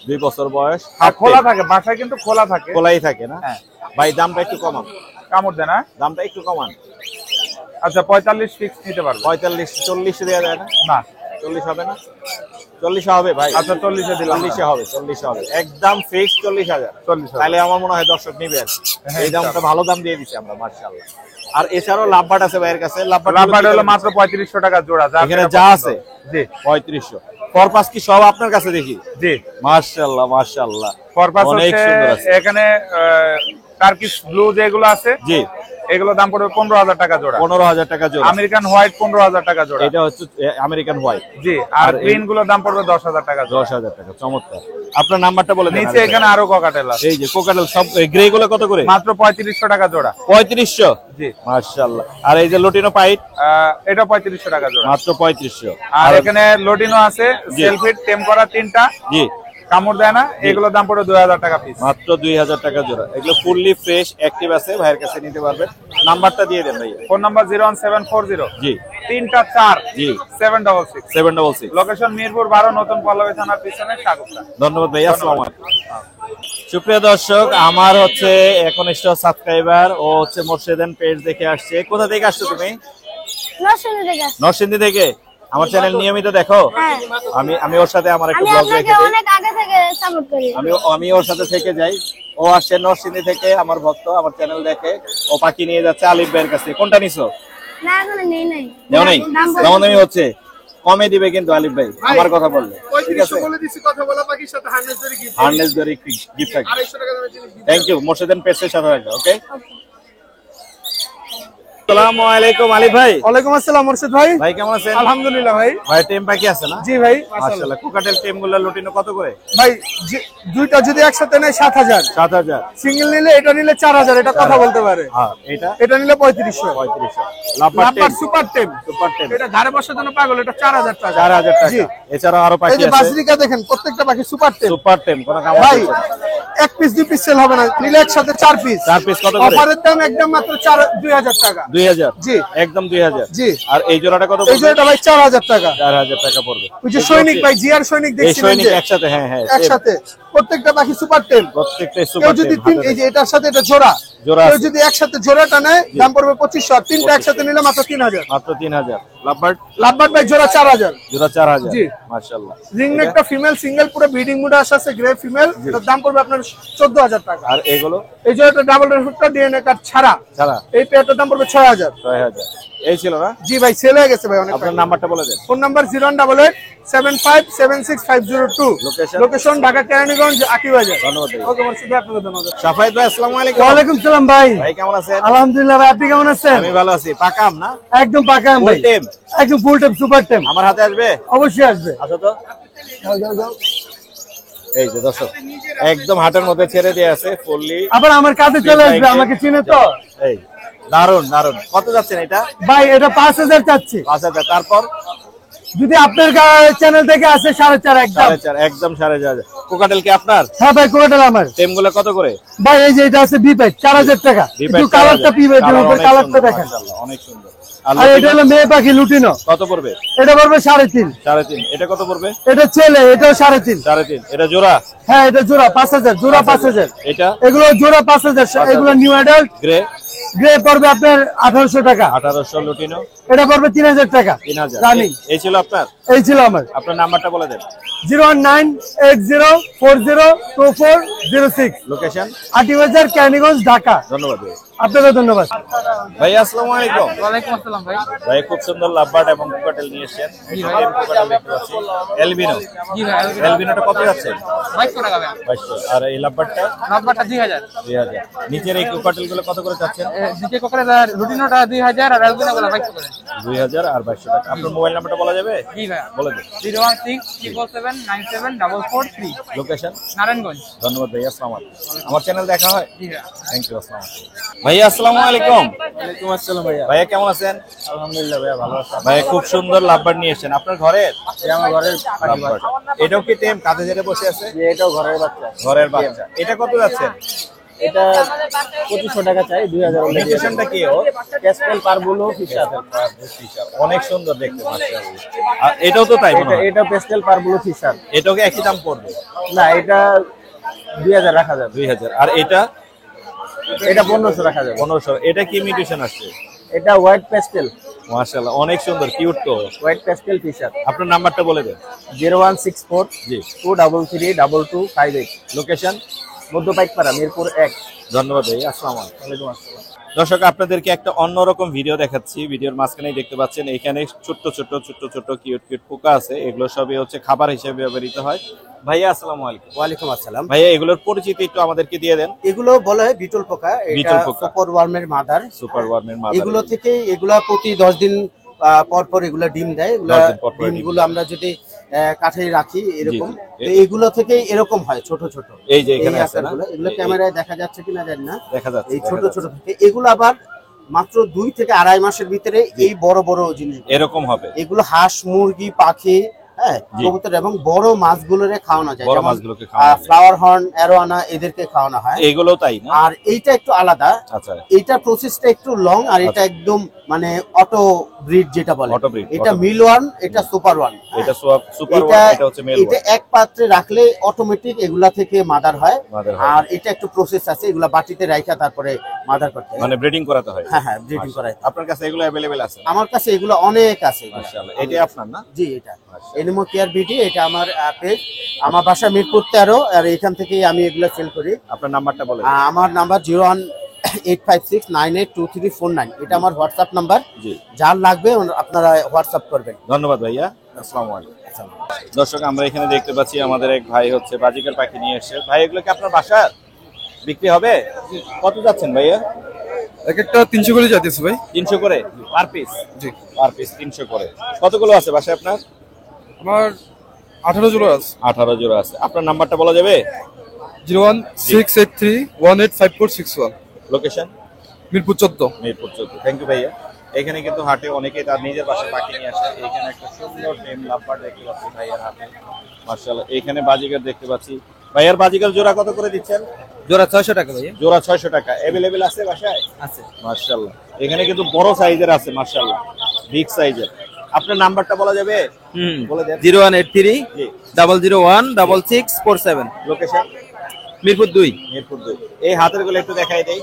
2 বছর বয়স, আর খোলা থাকে, বাসায় কিন্তু খোলা থাকে। খোলাই থাকে না? হ্যাঁ। ভাই দামটা একটু কমান, কামড় দেয় না? দামটা একটু কমান। আচ্ছা, 45 ফিক্স নিতে পারবো। 45, 40 দেওয়া যায় না? না, 40 হবে না? 40 হবে ভাই। আচ্ছা 40 এ দিলাম। 40 হবে, 40 হবে একদম ফিক্স 40,000। 40,000। তাহলে আমার মনে হয় দর্শক নিবে আর কি। হ্যাঁ, এই দামটা ভালো দাম দিয়ে দিচ্ছি আমরা মাশাআল্লাহ। আর এছাড়াও লাভবার্ড আছে ভাইয়ের কাছে। লাভবার্ড হলো মাত্র 3500 টাকা জোড়া। এখানে যা আছে জি 3500। পারপাস কি সব আপনার কাছে দেখি? জি, মাশাআল্লাহ মাশাআল্লাহ, পারপাস অনেক হচ্ছে সুন্দর আছে। এখানে টার্কিশ ব্লু যেগুলো আছে, জি, এগুলো দাম পড়বে 15,000 টাকা জোড়া। 15,000 টাকা জোড়া। আমেরিকান হোয়াইট 15,000 টাকা জোড়া। এটা হচ্ছে আমেরিকান হোয়াইট। জি, আর আর গ্রিন গুলো দাম পড়বে 10,000 টাকা জোড়া। 10,000 টাকা। চমৎকার। আপনার নাম্বারটা বলে দেন। নিচে এখানে আরো ককাটেল আছে। এই যে কোকাটেল সব গ্রে গুলো কত করে? মাত্র 3500 টাকা জোড়া। 3500। জি, মাশাআল্লাহ। আর এই যে লোটিনো পাইট এটা 3500 টাকা জোড়া। মাত্র 3500। আর এখানে লোটিনো আছে, জি। সেলফিট টেম করা 3টা, জি, কামড় দেয় না। এগুলো দাম পড়বে 2,000 টাকা পিস। মাত্র 2,000 টাকা জোড়া। এগুলো ফুললি ফ্রেশ অ্যাক্টিভ আছে, ভাইয়ের কাছে নিতে পারবেন। নাম্বারটা দিয়ে দেন ভাইয়া। ফোন নাম্বার 01740 জি 3টা 4 জি 766। 766। লোকেশন মিরপুর 12, নতুন পল্লবী থানার পিছনে সাগুপ্তা। ধন্যবাদ ভাইয়া, আসসালামু আলাইকুম। সুপ্রিয় দর্শক, আমার হচ্ছে একনিষ্ঠ সাবস্ক্রাইবার, ও হচ্ছে মোর্শেদেন পেজ দেখে আসছে। কোথা থেকে আসছো তুমি? নরসিংদী থেকে। আমার চ্যানেল নিয়মিত দেখো? হ্যাঁ। আমি ওর সাথে আমার একটু আমি ব্লগ আপনাকে দেখে দিই। অনেক আগে থেকে সাপোর্ট করি। আমি ওর সাথে থেকে যাই। ও আসছে নরসিংদী থেকে, আমার ভক্ত, আমার চ্যানেল দেখে। ও পাখি নিয়ে যাচ্ছে আলিফ ভাইয়ের কাছে। কোনটা নিছো? না এখন নেই নাই নেও নাই দাম দামি হচ্ছে কমে দিবে কিন্তু আলিফ ভাই আমার কথা বললে ঠিক আছে 3500 বলে দিছি কথা বলা বাকির সাথে হার্নেস ধরে গিফট হার্নেস ধরে গিফট থাকবে 250 টাকা দামের জিনিস থ্যাংক ইউ মোর্শেদান পেজের সাথে থাকবে ওকে আসসালামু আলাইকুম আলিফ ভাই ওয়ালাইকুম আসসালাম মুর্শিদ ভাই ভাই কেমন আছেন আলহামদুলিল্লাহ ভাই ভাই টেম পাখি আছে না জি ভাই মাশাআল্লাহ কোকাটেল টেম গুলো লুটিনো কত করে ভাই দুইটা যদি একসাথে নেয় 7000 7000 সিঙ্গেল নিলে এটা নিলে 4000 এটা কথা বলতে পারে হ্যাঁ এটা এটা নিলে 3500 3500 লাভবার লাভবার সুপার টেম সুপার টেম এটা ঘরে বসার জন্য পাগল এটা 4000 টাকা 4000 টাকা জি এছাড়া আরো এই পাখি যে আছে বাসরিকা দেখেন প্রত্যেকটা পাখি সুপার টেম সুপার টেম কোন কাম ভাই আছে এক পিস দুই পিস সেল হবে না নিলে একসাথে 4 পিস 4 পিস কত করে অফারের দাম একদম মাত্র 2000 টাকা 2000 জি একদম 2000 জি আর এই জোড়াটা কত এই পড়বে যে এটা ভাই 4000 টাকা 4000 টাকা পড়বে ওই যে সৈনিক ভাই জিআর সৈনিক এই দেখছিলেন সৈনিক যে একসাথে হ্যাঁ হ্যাঁ একসাথে প্রত্যেকটা পাখি সুপার টেম প্রত্যেকটা কেউ সুপার যদি টেম এই যে এটার সাথে এটা জোড়া জোড়া কেউ আছে। যদি একসাথে জোড়াটা নেয় দাম পড়বে 2500 আর তিনটা একসাথে নিলে মাত্র 3000 মাত্র 3000 লাভবার্ড লাভবার্ড ভাই জোড়া 4000 জোড়া 4000 জি। মাশাআল্লাহ রিংনেকটা ফিমেল সিঙ্গেল পুরো ব্রিডিং মুডে আছে গ্রে ফিমেল এটার দাম পড়বে আপনার 14000 টাকা আর এগুলো এই যে এটা ডাবল রেফুটটা ডিএনএ কার্ড ছাড়া ছাড়া এই পেয়ারটার দাম পড়বে 6000 6000 এই ছিল না জি ভাই সেল হয়ে গেছে ভাই অনেক আপনার নাম্বারটা বলে দেন phone number 01875765502 Location? Location Dhaka Keraniganj Akibazar ধন্যবাদ ভাই। ওকে মুর্শিদ ভাই আপনাকে ধন্যবাদ সাফায়েত ভাই আসসালামু আলাইকুম ওয়ালাইকুম সালাম ভাই ভাই কেমন আছেন আলহামদুলিল্লাহ ভাই আপনি কেমন আছেন আমি ভালো আছি পাকাম না একদম পাকা ফুল ভাই টেম একদম ফুল টাইম সুপার টাইম আমার হাতে আসবে অবশ্যই আসবে আচ্ছা তো এই যে দর্শক একদম হাটের মধ্যে ছেড়ে দিয়ে আছে ফুললি আবার আমার কাছে চলে আসবে আমাকে চিনে তো এই দারুন দারুন কত যাচ্ছেন এটা ভাই এটা 5000 চাচ্ছি 5000 তারপর যদি আপনার চ্যানেল থেকে আসে 4.5 একদম 4.5 একদম 4.5 কোকাটেল কি আপনার হ্যাঁ ভাই কোটাল আমার টেম গুলো কত করে ভাই এই যে এটা আছে বিপেট 4000 টাকা একটু কালারটা পিবে দিন উপর কালারটা দেখেন অনেক সুন্দর আর এটা হলো মেয়ে পাখি লুটিনো কত পড়বে এটা পড়বে 3.5 3.5 এটা কত পড়বে এটা ছেলে এটাও 3.5 3.5 এটা জোড়া হ্যাঁ এটা জোড়া 5000 জোড়া 5000 এটা এগুলো জোড়া 5000 এগুলো নিউ অ্যাডাল্ট গ্রে গ্রে পড়বে আপনার 1800 টাকা 1800 লুটিনো এটা পড়বে 3000 টাকা 3000 রানিং এই ছিল আপনার এই ছিল আমার আপনার নাম্বারটা বলে দেন 01980402406 লোকেশন আটিবাজার ক্যানিগঞ্জ ঢাকা ধন্যবাদ ভাই। আপনাকে ধন্যবাদ ভাই আসসালামু আলাইকুম ওয়ালাইকুম আসসালাম ভাই ভাই খুব সুন্দর লাভবার্ড এবং কোকাটেল নিয়ে এসেছেন কোকাটেল দেখতে পাচ্ছি এলবিনো জি ভাই এলবিনোটা কত যাচ্ছে 2200 টাকা ভাই 2200 আর এই লাভবার্ডটা নাম্বারটা 2000 2000 নিচের এই কোকাটেল গুলো কত করে যাচ্ছেন দিকে কোকরে রুটিনোটা 2000 আর আলবিনা গুলো 2200 করে 2000 আর 2200 টাকা আপনার মোবাইল নাম্বারটা বলা যাবে জি ভাই বলে দিন 01677974443 লোকেশন নারায়ণগঞ্জ ধন্যবাদ ভাই আসসালামু আলাইকুম আমার চ্যানেল দেখা হয় জি ভাই থ্যাংক ইউ আসসালামু আলাইকুম ভাইয়া আসসালামু আলাইকুম ওয়ালাইকুম আসসালাম ভাইয়া ভাইয়া কেমন আছেন আলহামদুলিল্লাহ ভাইয়া ভালো আছি ভাইয়া খুব সুন্দর লাভবার্ড নিয়ে এসেছেন আপনার ঘরের আমার ঘরের লাভবার্ড এটাও কি টেম কাঁধে ঝেড়ে বসে আছে এটাও ঘরের বাচ্চা ঘরের বাচ্চা এটা কত যাচ্ছেন এটা 2500 টাকা চাই 2000 লোকেশনটা কি ও ক্যাস্পেল পারবুলো ফিশার অনেক সুন্দর দেখতে মাশাআল্লাহ আর এটাও তো তাই মনে হয় এটা পেস্টেল পারবুলো ফিশার এটাও কি একই দাম পড়বে না এটা 2000 রাখা যাবে 2000 আর এটা এটা 1500 রাখা যাবে 1500 এটা কি মিউটেশন আসছে এটা হোয়াইট পেস্টেল মাশাআল্লাহ অনেক সুন্দর কিউট তো হোয়াইট পেস্টেল ফিশার আপনার নাম্বারটা বলে দেন 0164 জি 2332258 লোকেশন মধ্যপাইকপাড়া মিরপুর 1 ধন্যবাদ ভাই আসসালামু আলাইকুম দর্শক আপনাদেরকে একটা অন্যরকম ভিডিও দেখাচ্ছি ভিডিওর মাঝখানেই দেখতে পাচ্ছেন এখানে ছোট্ট ছোট্ট কিউট পোকা আছে এগুলো সবই হচ্ছে খাবার হিসেবে ব্যবহৃত হয় ভাইয়া আসসালামু আলাইকুম ওয়ালাইকুম আসসালাম। ভাইয়া এগুলোর পরিচিতি একটু আমাদেরকে দিয়ে দেন এগুলো বলা হয় বিটল পোকা, বিটল এটা পোকা। সুপার ওয়ার্মের মাদার। সুপার ওয়ার্মের মাদার এগুলো থেকে এগুলা প্রতি 10 দিন পর পর এগুলা ডিম দেয়। এগুলা 10 দিন পর পর ডিম ডিমগুলো আমরা যদি কাঠে রাখি এরকম, জি। তো এগুলো থেকে এরকম হয় ছোট ছোট। এই যে এখানে আছে না আকারগুলো, এগুলো ক্যামেরায় দেখা যাচ্ছে কিনা জানি না, দেখা যাচ্ছে এই ছোট ছোট থেকে এগুলো আবার মাত্র 2 থেকে আড়াই মাসের ভিতরে এই বড় বড় জিনিস এরকম হবে এগুলো হাঁস মুরগি পাখি হ্যাঁ জি। কবুতর এবং বড় মাছগুলোরে খাওয়ানো যায়, বড় যেমন মাছগুলোকে খাওয়ানো যায়। ফ্লাওয়ার হর্ন অ্যারোয়ানা এদেরকে খাওয়ানো হয়। এগুলো তাই না আর এইটা একটু আলাদা, আচ্ছা এইটা প্রসেসটা একটু লং, আর এটা একদম মানে অটো ব্রিড যেটা বলে, Auto breed, এটা auto মিল ওয়ান, এটা সুপার ওয়ান। এটা সুপার এটা ওয়ান এটা হচ্ছে মেল এটা এক পাত্রে রাখলে অটোমেটিক এগুলা থেকে মাদার হয়। Mother হয়। আর এটা একটু প্রসেস আছে, এগুলা বাটিতে রাখা তারপরে মাদার করতে হয়। মানে ব্রিডিং করাতে হয় হ্যাঁ হ্যাঁ, ব্রিডিং করাই। আপনার কাছে এগুলো अवेलेबल আছে আমার কাছে এগুলো অনেক আছে এগুলা। মাশাআল্লাহ এটাই আপনার না জি, এটা এনিমো কেয়ার বিডি, এটা আমার পেজ। আমার বাসা মিরপুর 13, আর এখান থেকেই আমি এগুলো সেল করি। আপনার নাম্বারটা বলেন আমার নাম্বার 8569823449 এটা আমার হোয়াটসঅ্যাপ নাম্বার। জি। যার লাগবে আপনারা হোয়াটসঅ্যাপ করবেন। ধন্যবাদ ভাইয়া, আসসালামু আলাইকুম। দর্শক আমরা এখানে দেখতে পাচ্ছি আমাদের এক ভাই হচ্ছে বাজিকার পাখি নিয়ে এসেছে। ভাই এগুলো কি আপনার বাসার বিক্রি হবে? কত যাচ্ছেন ভাইয়া? এক একটা 300 করে যাচ্ছে ভাই। 300 করে পার পিস? জি। পার পিস 300 করে। কতগুলো আছে বাসায় আপনার? আমার 18 জোড়া আছে। 18 জোড়া আছে। আপনার নাম্বারটা বলা যাবে? 01683185461। Location? Mirpur 14। Mirpur 14। Thank you ভাইয়া। এখানে কিন্তু হাটে অনেকেই তার নিজের বাসায় পাখি নিয়ে আসে। এখানে একটা সুন্দর টেম লাভবার দেখতে পাচ্ছি ভাইয়ার হাতে, মাশাআল্লাহ। এখানে বাজিকার দেখতে পাচ্ছি। ভাইয়ার বাজিকার জোড়া কত করে দিচ্ছেন? জোড়া 600 টাকা ভাই। জোড়া 600 টাকা। अवेलेबल আছে বাসায়? আছে। মাশাআল্লাহ। এখানে কিন্তু বড় সাইজের আছে মাশাআল্লাহ, বিগ সাইজের। আপনার নাম্বারটা বলা যাবে? বলে দেন। 0183 জি। 001 6647। লোকেশন? মিরপুর 2। মিরপুর 2। এই হাতের গুলো একটু দেখাই দেই।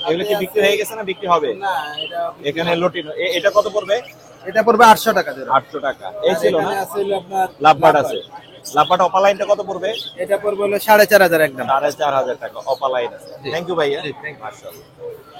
এগুলো কি বিক্রি হয়ে গেছে না বিক্রি হবে? না, এটা এখানে লটিনো। এটা কত পড়বে? এটা পড়বে 800 টাকা জোড়া। 800 টাকা। এই ছিল না? আসলে আপনার লাভবার্ড আছে। লাভবার্ড অপালাইনটা কত পড়বে? এটা পড়বে হলো 4500 একদম। 4500 টাকা অপালাইন আছে। থ্যাংক ইউ ভাইয়া। মাশাআল্লাহ।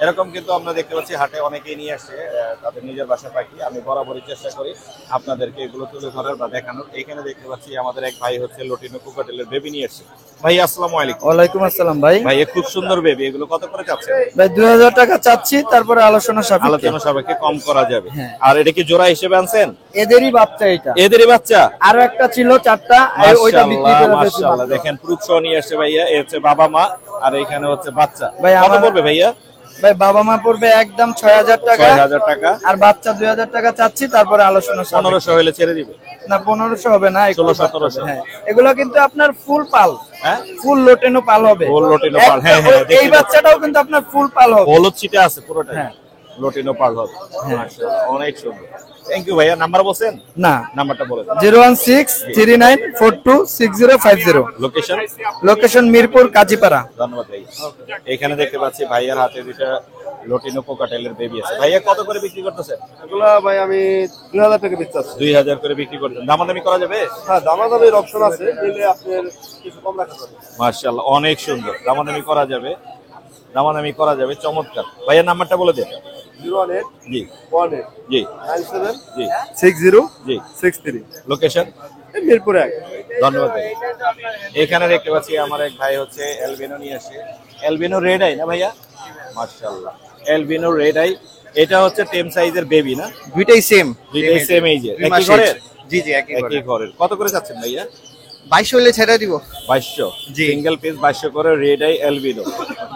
এরকম কিন্তু আমরা দেখতে পাচ্ছি হাটে অনেকেই নিয়ে আসে তাদের নিজের বাসা পাখি। আমি বরাবরই চেষ্টা করি আপনাদেরকে এগুলো তুলে ধরার বা দেখানোর। এখানে দেখতে পাচ্ছি আমাদের এক ভাই হচ্ছে লটিনো কোকাটেলের বেবি নিয়ে এসেছে। ভাই আসসালামু আলাইকুম। ওয়ালাইকুম আসসালাম ভাই। ভাই খুব সুন্দর বেবি, এগুলো কত করে চাচ্ছেন? ভাই 2000 টাকা চাচ্ছি, তারপরে আলোচনা সাপেক্ষে। আলোচনা সাপেক্ষে কম করা যাবে। হ্যাঁ। আর এটা কি জোড়া হিসেবে আনছেন? এদেরই বাচ্চা এটা। এদেরই বাচ্চা? আরো একটা ছিল 4টা, ওইটা বিক্রি করে দিয়েছি। মাশাআল্লাহ। দেখেন প্রুফ সহ নিয়ে আসছে ভাইয়া। এ হচ্ছে বাবা মা আর এখানে হচ্ছে বাচ্চা। ভাই কত আমার- পড়বে ভাইয়া? ভাই বাবা মা পড়বে একদম 6000 টাকা। 6000 টাকা। আর বাচ্চা 2000 টাকা চাচ্ছি, তারপরে আলোচনা সাপেক্ষে। 1500 হলে ছেড়ে দিবে? না 1500 হবে না, 1600-1700। হ্যাঁ, এগুলো কিন্তু আপনার ফুল পাল, হ্যাঁ, ফুল লোটেনো পাল হবে। ফুল লোটিনো পাল। হ্যাঁ, একটা- হ্যাঁ, দেখতে এই বাচ্চাটাও কিন্তু আপনার ফুল পাল হবে। হলুদ ছিটে আছে পুরোটা। হ্যাঁ। লোটিনো পাল হবে। মাশাআল্লাহ, অনেক সুন্দর। থ্যাংক ইউ ভাইয়া। নাম্বার বলছেন? না, নাম্বারটা বলে দেন। 01639426050। লোকেশন? লোকেশন মিরপুর কাজীপাড়া। ধন্যবাদ ভাইয়া। এখানে দেখতে পাচ্ছি ভাইয়ার হাতে দুইটা লটিনো কোকাটেলের বেবি আছে। ভাইয়া কত করে বিক্রি করতেছেন? এগুলো ভাই আমি 2000 টাকা বেচতে চাচ্ছি। 2000 করে বিক্রি করতেন। দামাদামি করা যাবে? হ্যাঁ, দামাদামির অপশন আছে, দিলে আপনার কিছু কম রাখা যাবে। মাশাআল্লাহ, অনেক সুন্দর। দামাদামি করা যাবে, দামাদামি করা যাবে। চমৎকার। ভাইয়ার নাম্বারটা বলে দেন। 018 জি 18 জি 97 জি 60 জি। 63। লোকেশন? মিরপুর 1। ধন্যবাদ ভাই। এখানে দেখতে পাচ্ছি আমার এক ভাই হচ্ছে এলবিনো নিয়ে আসে। এলবিনো রেড আই না ভাইয়া? মাশাআল্লাহ, এলবিনো রেড আই। এটা হচ্ছে টেম সাইজের বেবি না? দুইটাই সেম। দুইটাই সেম এইজের, একই ঘরের? জি জি, একই একই ঘরের। কত করে যাচ্ছেন ভাইয়া? 22 হলে ছেড়ে দিব। 2200। সিঙ্গেল পিস 2200 করে রেড আই এলবিনো।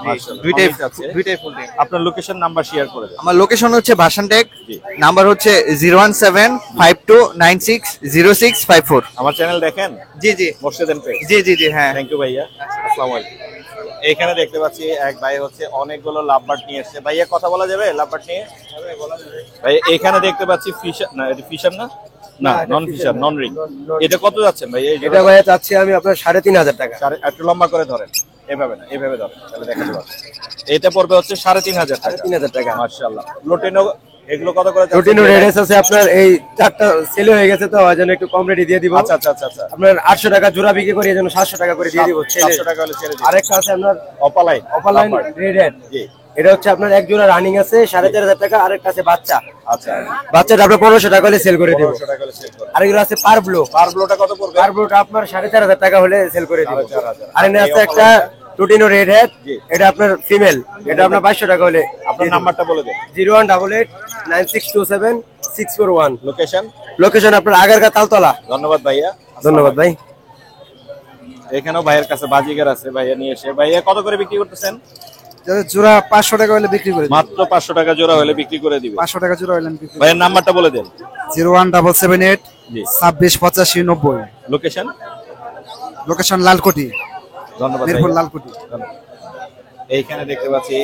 মাশাআল্লাহ, দুইটাই অনেক আছে। দুইটাই ফুল টেক। আপনার লোকেশন নাম্বার শেয়ার করে দেন। আমার লোকেশন হচ্ছে ভাসানটেক, জি। নাম্বার হচ্ছে 01752960654। আমার চ্যানেল দেখেন? জি জি মোর্শেদ এন্ড পেজ। জি জি জি, হ্যাঁ। থ্যাংক ইউ ভাইয়া। আসসালামু আলাইকুম। এখানে দেখতে পাচ্ছি এক ভাই হচ্ছে অনেকগুলো লাভবার্ড নিয়ে এসেছে। ভাইয়া কথা বলা যাবে লাভবার্ড নিয়ে? ভাই এখানে দেখতে পাচ্ছি ফিশার না, এটা ফিশার না? না, নন ফিশার, নন রিং। এটা কত যাচ্ছেন ভাই? এই এটা ভাইয়া চাচ্ছি আমি আপনার 3500 টাকা। একটু লম্বা করে ধরেন। এভাবে না, এভাবে ধরেন, তাহলে দেখাতে পারবেন। এটা পড়বে হচ্ছে 3500 টাকা। 3500 টাকা। মাশাআল্লাহ। লোটিনো এগুলো কত করে যাচ্ছে? রুটিনো রেডেস আছে আপনার, এই চারটা সেল হয়ে গেছে তো ওই জন্য একটু কম রেটে দিয়ে দিব। আচ্ছা আচ্ছা আচ্ছা আচ্ছা। আপনার 800 টাকা জোড়া বিক্রি করে এই জন্য 700 টাকা করে দিয়ে দিব। 700 টাকা হলে ছেড়ে দিন। আরেকটা আছে আপনার অপালাইন। Opaline red. জি। এটা হচ্ছে আপনার এক জোড়া রানিং আছে 4500 টাকা। আরেকটা আছে বাচ্চা, আচ্ছা। বাচ্চাটা আপনার 1500 টাকা হলে সেল করে দিব। 1500 টাকা হলে সেল করে। আরেকগুলো আছে পারব্লো। পারব্লোটা কত পড়বে? পারব্লোটা আপনার 4500 টাকা হলে সেল করে দিব। 4500। আর এখানে আছে একটা রুটিনো রেড হেড, জি। এটা আপনার ফিমেল, এটা আপনার 2200 টাকা হলে। আপনার নাম্বারটা বলে দেন। 01889627641। লোকেশন? লোকেশন আপনার আগারগা তালতলা। ধন্যবাদ ভাইয়া। ধন্যবাদ ভাই। এখানেও ভাইয়ের কাছে বাজিগার আছে, ভাইয়া নিয়ে এসে। ভাইয়া কত করে বিক্রি করতেছেন? জোড়া 500 টাকা হলে বিক্রি করে দিই। মাত্র 500 টাকা জোড়া হলে বিক্রি করে দিবে। 500 টাকা জোড়া হলে বিক্রি। ভাইয়ের নাম্বারটা বলে দেন। 01778 জি। 268590। লোকেশন? লোকেশন লালকুটি, ধন্যবাদ মিরপুর ভাইয়া। লালকুটি। ধন্যবাদ। এইখানে দেখতে পাচ্ছি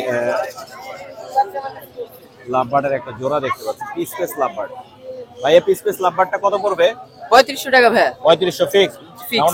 লাভবার্ডের একটা জোড়া দেখতে পাচ্ছি, পিস পিস লাভবার্ড। ভাইয়া পিস পিস লাভবার্ডটা কত পড়বে? 3500 টাকা ভাই। 3500 ফিক্স?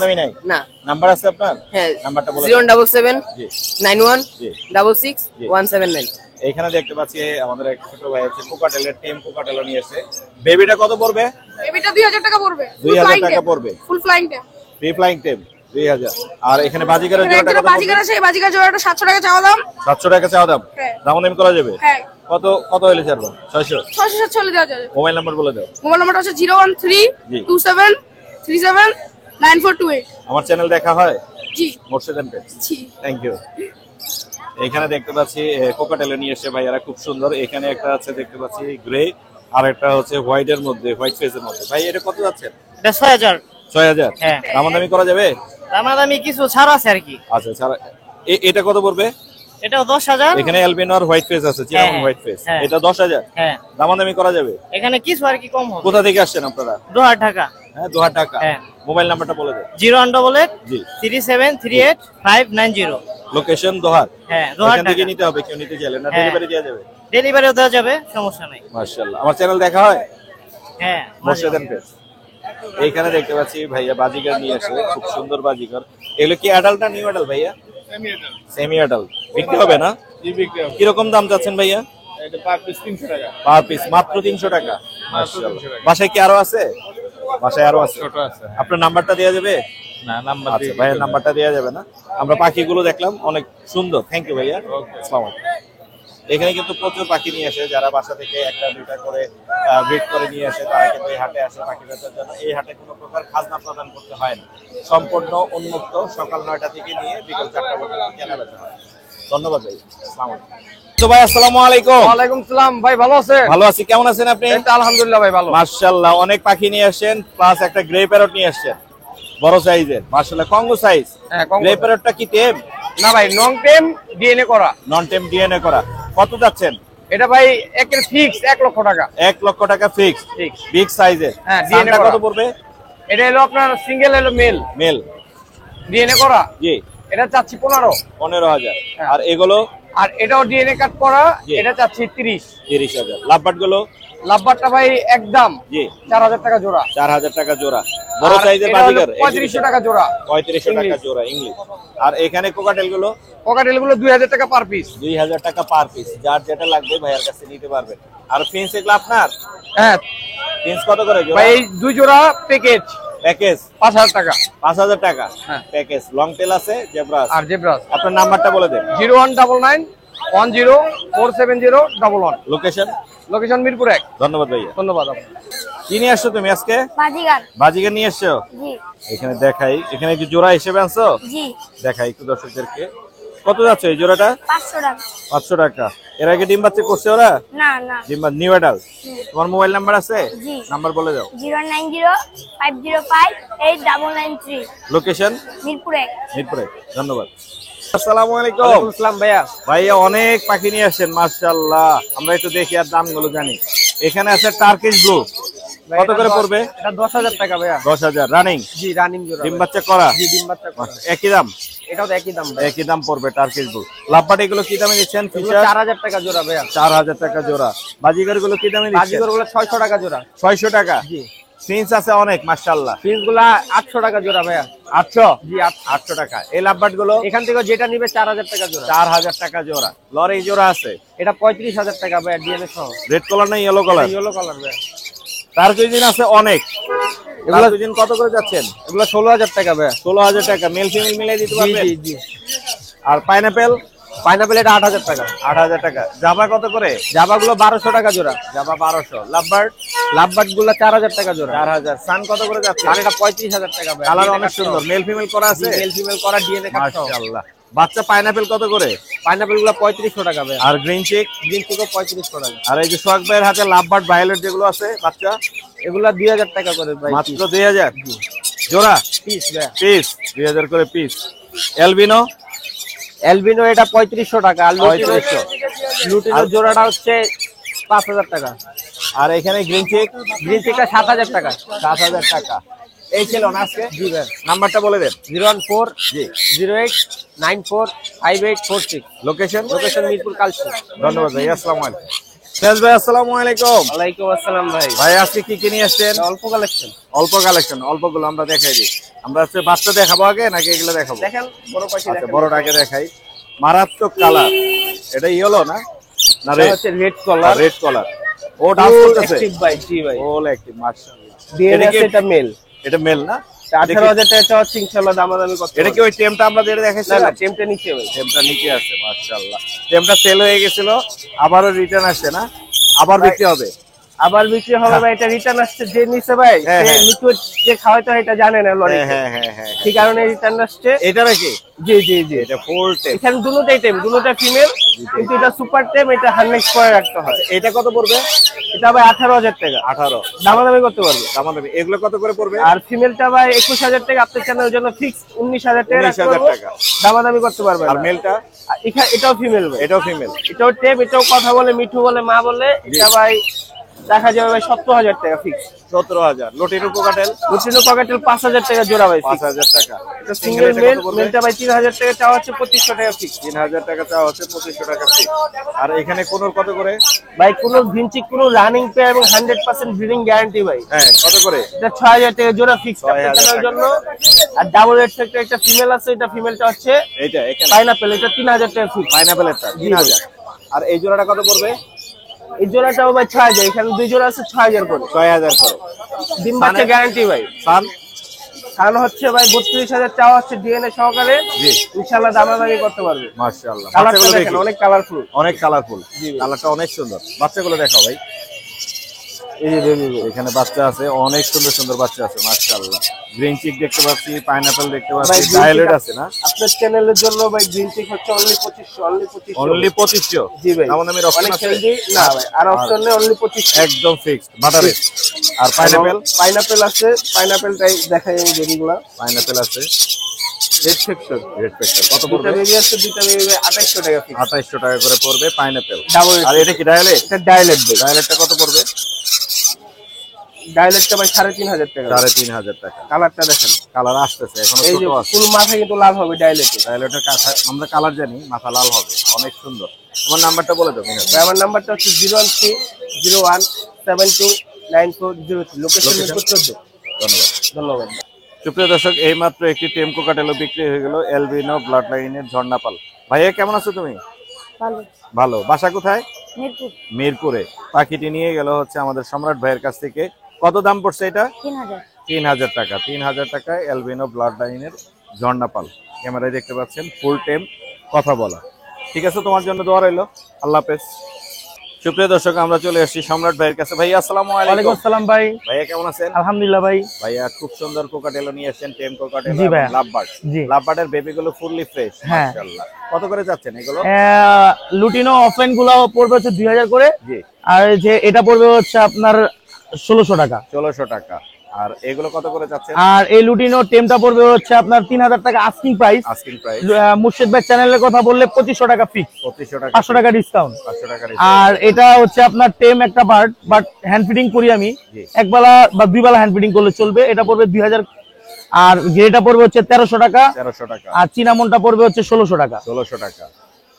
দামি নাই? না। নাম্বার আছে আপনার? হ্যাঁ। নাম্বারটা বলে দেন। 077 জি 91 জি 66 জি। 179। এইখানে দেখতে পাচ্ছি আমাদের এক ছোট ভাই হচ্ছে কোকাটেলের টেম কোকাটেল নিয়ে এসে। বেবিটা কত পড়বে? এটা 2000 টাকা পড়বে। 2000 টাকা পড়বে। Full flying tame. Free flying tame. 2000। আর এখানে বাজিকারের জোড়াটা কত? বাজিকার আছে, বাজিকার জোড়াটা 700 টাকা চাওয়া দাম। 700 টাকা চাওয়া দাম। হ্যাঁ। দামাদামি করা যাবে? হ্যাঁ। কত কত হইলে ছাড়বো? 600। 600 700 দেওয়া যাবে। মোবাইল নাম্বার বলে দাও। মোবাইল নাম্বারটা হচ্ছে 01327379428। আমার চ্যানেল দেখা হয়? জি মোর্শেদ এন্ড পেটস। জি। Thank you. এখানে দেখতে পাচ্ছি কোকাটেলে নিয়ে এসে ভাইয়ারা খুব সুন্দর। এখানে একটা আছে দেখতে পাচ্ছি গ্রে, আর একটা হচ্ছে হোয়াইট এর মধ্যে, হোয়াইট ফেসের মধ্যে। ভাই এটা কত যাচ্ছেন? এটা 6000। 6000। হ্যাঁ। দামাদামি করা যাবে? দামাদামি কিছু ছাড় আছে আর কি। আচ্ছা ছাড়া। এটা কত পড়বে? এটাও 10000। এখানে অ্যালবিনো আর হোয়াইট ফেস আছে, চিরামন হ্যাঁ, হোয়াইট ফেস। হ্যাঁ। এটা 10000। হ্যাঁ। দামাদামি করা যাবে? এখানে কিছু আর কি কম হবে। কোথা থেকে আসছেন আপনারা? 2000 টাকা। হ্যাঁ 2000 টাকা। হ্যাঁ। মোবাইল নাম্বারটা বলে দেন। 018 জি। 3738590। লোকেশন দোহার। হ্যাঁ 2000 এখান থেকে টাকা। নিতে হবে, কেউ নিতে চাইলে না হ্যাঁ। ডেলিভারি দেওয়া যাবে? ডেলিভারিও দেওয়া যাবে, সমস্যা নাই। মাশাআল্লাহ। আমার চ্যানেল দেখা হয়? হ্যাঁ। Morshed and pets. এইখানে দেখতে পাচ্ছি ভাইয়া বাজিকার নিয়ে আসে, খুব সুন্দর বাজিকার। এগুলো কি অ্যাডাল্ট না নিউ অ্যাডাল্ট ভাইয়া? Semi adult. বিক্রি হবে না? জি বিক্রি হবে। কিরকম দাম চাচ্ছেন ভাইয়া? এটা পার পিস 300 টাকা। পার পিস মাত্র 300 টাকা। মাশাআল্লাহ। বাসায় কি আরো আছে? বাসায় আরো আছে। ছোট আছে। আপনার নাম্বারটা দেওয়া যাবে? না নাম্বার আচ্ছা ভাইয়ের নাম্বারটা দেওয়া যাবে না। আমরা পাখিগুলো দেখলাম, অনেক সুন্দর। থ্যাংক ইউ ভাইয়া। আসসালামু আলাইকুম। এখানে কিন্তু প্রচুর পাখি নিয়ে আসে, যারা বাসা থেকে একটা দুইটা করে ব্রিড করে নিয়ে আসে, তারা কিন্তু এই হাটে আসে পাখি বেচার জন্য। এই হাটে কোনো প্রকার খাজনা প্রদান করতে হয় না, সম্পূর্ণ উন্মুক্ত। সকাল 9টা থেকে নিয়ে বিকেল 4টা পর্যন্ত কেনা বেচা হয়। ধন্যবাদ ভাই। আসসালামু আলাইকুম। তো ভাই আসসালামু আলাইকুম। ওয়ালাইকুম সালাম ভাই, ভালো আছেন? ভালো আছি, কেমন আছেন আপনি? এই তো আলহামদুলিল্লাহ ভাই ভালো। মাশাআল্লাহ, অনেক পাখি নিয়ে আসেন, প্লাস একটা গ্রে প্যারট নিয়ে আসছেন, বড় সাইজের। মাশাআল্লাহ, কঙ্গো সাইজ। হ্যাঁ, কঙ্গো। গ্রে প্যারটটা কি টেম? না ভাই, নং টেম ডিএনএ করা। নন টেম ডিএনএ করা। কত যাচ্ছেন? এটা ভাই একের ফিক্স 1 লক্ষ টাকা। 1 লক্ষ টাকা ফিক্স। Fix। বিগ সাইজের। হ্যাঁ, DNA সানটা করা। কত পড়বে? এটা হলো আপনার সিঙ্গেল হলো মেল মেল। ডিএনএ করা। জি। এটা চাচ্ছি 15। 15000। হ্যাঁ। আর এগুলো? আর এটাও ডিএনএ কাট করা, জি। এটা চাচ্ছি 30। 30000। লাভবাট গুলো? লাভবারটা ভাই একদম জি। 4000 টাকা জোড়া। 4000 টাকা জোড়া। বড় আর সাইজের এটা হলো বাজিগার 3500 টাকা জোড়া। 3500 টাকা ইংলিশ। জোড়া ইংলিশ। আর এখানে কোকাটেল গুলো? পকেটেল গুলো 2000 টাকা পার পিস। 2000 টাকা পার পিস। যার যেটা লাগবে ভাইয়ার কাছে নিতে পারবেন। আর ফিন্স এগুলো আপনার? হ্যাঁ ফিন্স কত করে জোড়া? ভাই, এই 2 জোড়া প্যাকেজ প্যাকেজ 5000 টাকা। 5000 টাকা। হ্যাঁ। প্যাকেজ। লং টেল আছে, জেব্রা আছে। আর জেব্রাস আপনার নাম্বারটা বলে দেন। 01991047011। লোকেশন? লোকেশন মিরপুর 1। ধন্যবাদ ভাইয়া। ধন্যবাদ আপনাকে। কি নিয়ে আসছো তুমি আজকে? বাজিকার। বাজিগার নিয়ে এসছো? জি এখানে দেখাই, এখানে কি জোড়া হিসেবে আনছো? জি। দেখাই একটু দর্শকদেরকে। কত যাচ্ছে এই জোড়াটা? 500 টাকা। 500 টাকা। এর আগে ডিম বাচ্চা করছে ওরা? না না। ডিম নিউ অ্যাডাল্ট। তোমার মোবাইল নাম্বার আছে? জি। নাম্বার বলে দাও। 09050589993। লোকেশন? মিরপুর 1। মিরপুরে। ধন্যবাদ। আসসালামু আলাইকুম। আসসালাম ভাইয়া। ভাইয়া অনেক পাখি নিয়ে আসছেন, মাশাআল্লাহ। আমরা একটু দেখি আর দামগুলো জানি। এখানে আছে টার্কিশ ব্লু। কত করে পড়বে? এটা 10000 টাকা ভাইয়া। 10000 রানিং? জি, রানিং জোড়া। ডিম বাচ্চা করা? জি, ডিম বাচ্চা করা। একই দাম? এটাও তো একই দাম ভাই। একই দাম পড়বে টার্কিশ ব্লু। লাভবাট এগুলো কি দামে দিচ্ছেন? এগুলো ফিশার? 4000 টাকা জোড়া ভাইয়া। 4000 টাকা জোড়া। বাজিগার গুলো কি দামে দিচ্ছেন? বাজিগর গুলো 600 টাকা জোড়া। 600 টাকা। জি। ফিন্স আছে অনেক, মাশাআল্লাহ। পিস গুলা 800 টাকা জোড়া ভাইয়া। 800? জি, 800 টাকা। এই লাভবাট গুলো? এখান থেকে যেটা নিবে 4000 টাকা জোড়া। 4000 টাকা জোড়া। লরি জোড়া আছে? এটা 35000 টাকা ভাইয়া, ডিএনএ সহ। রেড কালার না ইয়েলো কালার? ইয়েলো কালার ভাইয়া। টার্কিজিন আছে অনেক। টার্কিজিন কত করে যাচ্ছেন? এগুলো 16000 টাকা ভাইয়া। 16000 টাকা। মেল ফিমেল মিলাই দিতে জি পারবেন? জি জি। আর পাইনাপেল? পাইনাপেল এটা 8000 টাকা। 8000 টাকা। জাভা কত করে? জাবা গুলো 1200 টাকা জোড়া। জাভা 1200। লাভবার্ড? লাভবার্ড গুলো 4000 টাকা জোড়া। 4000। সান কত করে যাচ্ছে? আর এটা 35000 টাকা ভাইয়া। কালার অনেক সুন্দর। মেল ফিমেল করা আছে? মেল ফিমেল করা, ডিএনএ কাট সহ। মাশাআল্লাহ। বাচ্চা পাইনাপেল কত করে? পাইনাপেল গুলো 3500 টাকা ভাইয়া। আর গ্রিন চিক? গ্রিন চিকো 3500 টাকা। আর এই যে সোহাগ ভাইয়ের হাতে লাভবার্ড ভায়োলেট যেগুলো আছে বাচ্চা? এগুলা 2000 টাকা করে ভাই। মাত্র 2000 জোড়া? পিস ভাইয়া। পিস 2000 করে পিস। এলবিনো? এলবিনো এটা 3500 টাকা। আর 3500। লুটিনোর জোড়াটা হচ্ছে 5000 টাকা। আর এখানে গ্রিন চিক? গ্রিন চিকটা 7000 টাকা। 7000 টাকা। এই ছিল না আজকে? জি ভাই। নাম্বারটা বলে দেন। 014 জি। 08945846। লোকেশন? লোকেশন মিরপুর কালচি। ধন্যবাদ ভাই। আসসালামু আলাইকুম। ফেজ ভাই আসসালামু আলাইকুম। ওয়ালাইকুম আসসালাম ভাই। ভাই আজকে কি কি নিয়ে আসছেন? অল্প কালেকশন। অল্প কালেকশন। অল্পগুলো আমরা দেখাই দিই। আমরা হচ্ছে বাচ্চা দেখাবো আগে নাকি এগুলো দেখাবো? দেখেন বড় পাখি আচ্ছা দেখেন। বড়টাকে দেখাই। মারাত্মক কালার। এটা ইয়েলো না? না এটা রেড? হচ্ছে রেড কলার। রেড কলার। ও ডান্স করতেছে? অ্যাক্টিভ ভাই। জি ভাই। ওল অ্যাক্টিভ, মাশাআল্লাহ। ডিএনএ এটা কি- এটা মেল। এটা মেল না? 18,000 টাকা চাওয়া হচ্ছে, ইনশাআল্লাহ দামাদামি করতে এটা কি ওই টেমটা আমরা যেটা না দেখাইছিলাম? না, টেমটা নিচে ভাই। টেমটা নিচে আছে, মাশাআল্লাহ। টেমটা সেল হয়ে গেছিল, আবারও রিটার্ন আসছে না? আবার বিক্রি হবে? আবার বিক্রি হবে ভাই, এটা রিটার্ন আসছে যে নিছে ভাই, হ্যাঁ, সে হ্যাঁ। লিকুইড যে খাওয়াইতে হয় এটা জানে না লরি। হ্যাঁ হ্যাঁ হ্যাঁ। সেই কারণে রিটার্ন আসছে। এটা নাকি? জি জি জি, এটা ফুল টেম। এখানে দুটোটাই টেম, দুটোটা ফিমেল, কিন্তু এটা সুপার টেম, এটা হার্নেক্স করে রাখতে হয়। এটা কত পড়বে? এটা ভাই 18,000 টাকা, 18। দামাদামি করতে পারবে। দামাদামি এগুলো কত করে পড়বে? আর ফিমেলটা ভাই 21,000 টাকা, আপনার চ্যানেলের জন্য ফিক্স 19,000 টাকা 19,000 টাকা। দামাদামি করতে পারবে। আর মেলটা? এটাও ফিমেল ভাই, এটাও ফিমেল। এটাও টেপ, এটাও কথা বলে, মিঠু বলে, মা বলে। এটা ভাই দেখা যাবে ভাই 17,000 টাকা ফিক্স। 17,000। লটিনো কোকাটেল? লুটিনো ককাটেল 5,000 টাকা জোড়া ভাই। 5,000 টাকা। এটা সিঙ্গেল মেল, মেলটা ভাই 3,000 টাকা চাওয়া হচ্ছে, 2,500 টাকা ফিক্স। 3,000 টাকা চাওয়া হচ্ছে, 2,500 টাকা ফিক্স। আর এখানে কোনোর কত করে? ভাই কোনো ভিনচিক কোনো রানিং পে এবং 100% ব্রিডিং গ্যারান্টি ভাই। হ্যাঁ, কত করে? এটা 6,000 টাকা জোড়া ফিক্স 6,000 আপনাদের টাকা। জন্য। আর ডাবল রেড ফ্যাক্টর একটা ফিমেল আছে, এটা ফিমেলটা হচ্ছে এইটা এখানে পাইনাপেল, এটা 3,000 টাকা ফিক্স। পাইনাপেলেরটা 3,000। আর এই জোড়াটা কত পড়বে? এই জোড়াটাও ভাই 6,000, এখানে দুই জোড়া আছে 6,000 করে। 6,000 করে। ডিম বাচ্চা গ্যারান্টি ভাই। সান? সান হচ্ছে ভাই 32,000 চাওয়া হচ্ছে ডিএনএ সহকারে। জি। ইনশাআল্লাহ দামাদামি করতে পারবে। মাশাআল্লাহ। কালারটা বাচ্চাগুলো দেখেন দেখি। অনেক কালারফুল। অনেক কালারফুল। কালারটা অনেক সুন্দর। বাচ্চাগুলো দেখাও ভাই। এই যে বেবি, এখানে বাচ্চা আছে, অনেক সুন্দর সুন্দর বাচ্চা আছে, মাশাআল্লাহ। গ্রিন চিক দেখতে পাচ্ছি, পাইনাপল দেখতে পাচ্ছি, ভাই, green ডায়ালয়েড chick আছে না? আপনার চ্যানেলের জন্য ভাই গ্রিন চিক হচ্ছে অনলি 2500, অনলি 2500। অনলি 2500? জি ভাই, দামাদামির অপশন অনেক আছে? হেলদি না ভাই, আর অপশন নেই, অনলি 2500 একদম ফিক্সড বাটারের। আর পাইনাপল? পাইনাপেল আছে, পাইনাপেলটাই দেখাই আমি বেবিগুলা। পাইনাপল আছে। রেড ফ্যাক্টর রেড ফ্যাক্টর কত দুটো পড়বে? বেবি আছে, দুটো বেবি 2800 টাকা ফিক্স। 2800 টাকা করে পড়বে পাইনাপল। ডাবল। আর এটা কি ডায়ালেট? এটা ডায়ালেট বেবি। ডায়ালেটটা কত পড়বে? ডায়ালেটটা ভাই 3,500 টাকা। 3,500 টাকা। কালারটা দেখেন, কালার আসতেছে, এখনো এই ছোট যে আছে। ফুল মাথা কিন্তু লাল হবে ডায়ালেটে। ডায়ালেটের আমরা কালার জানি, মাথা লাল হবে, অনেক সুন্দর। তোমার নাম্বারটা বলে দাও মিনাজ। ভাই আমার নাম্বারটা হচ্ছে 01301729403, লোকেশন মিরপুর 14। ধন্যবাদ। ধন্যবাদ। সুপ্রিয় দর্শক, এইমাত্র একটি টেম কোকাটেলও বিক্রি হয়ে গেল, এলবিনো ব্লাড লাইনের ঝর্ণাপাল। ভাইয়া কেমন আছো তুমি? ভালো। ভালো। বাসা কোথায়? মিরপুর। মিরপুরে। পাখিটি নিয়ে গেল হচ্ছে আমাদের সম্রাট ভাইয়ের কাছ থেকে। কত দাম পড়ছে এটা? 3,000। 3,000 টাকা। 3,000 টাকায় এলবিনো ব্লাড লাইনের ঝর্ণাপাল। ক্যামেরায় দেখতে পাচ্ছেন, ফুল টেম, কথা বলা। ঠিক আছে, তোমার জন্য দোয়া রইলো। আল্লাহ হাফেজ। সুপ্রিয় দর্শক, আমরা চলে আসছি সম্রাট ভাইয়ের কাছে। ভাইয়া আসসালামু ওয়ালাইকুম আলাইকুম। আসসালাম ভাই, ভাইয়া কেমন আছেন? আলহামদুলিল্লাহ ভাই। ভাইয়া খুব সুন্দর কোকাটেল নিয়ে এসেছেন, টেম কোকাটেল, জি ভাইয়া। লাভবার্ড। জি। লাভবার্ডের বেবিগুলো ফুললি ফ্রেশ, হ্যাঁ। মাশাআল্লাহ। কত করে যাচ্ছেন এগুলো? লুটিনো অফলাইন গুলো পড়বে হচ্ছে 2,000 করে, জি। আর যে এটা পড়বে হচ্ছে আপনার 1600 টাকা। 1600 টাকা। আর এগুলো কত করে যাচ্ছেন? আর এই লুটিনো টেমটা পড়বে হচ্ছে আপনার 3,000 টাকা আস্কিং প্রাইস। Asking price. মুর্শিদ ভাই চ্যানেলের কথা বললে 2500 টাকা ফিক্স, 2500 টাকা। 500 টাকা ডিসকাউন্ট। 500 টাকা। আর এটা হচ্ছে আপনার টেম একটা বার্ড, বাট হ্যান্ড ফিডিং করি আমি, জি। একবেলা বা দুই বেলা হ্যান্ড ফিডিং করলে চলবে। এটা পড়বে 2,000। আর গ্রেটা পড়বে হচ্ছে 1300 টাকা। 1300 টাকা। আর চিনামনটা পড়বে হচ্ছে 1600 টাকা। 1600 টাকা।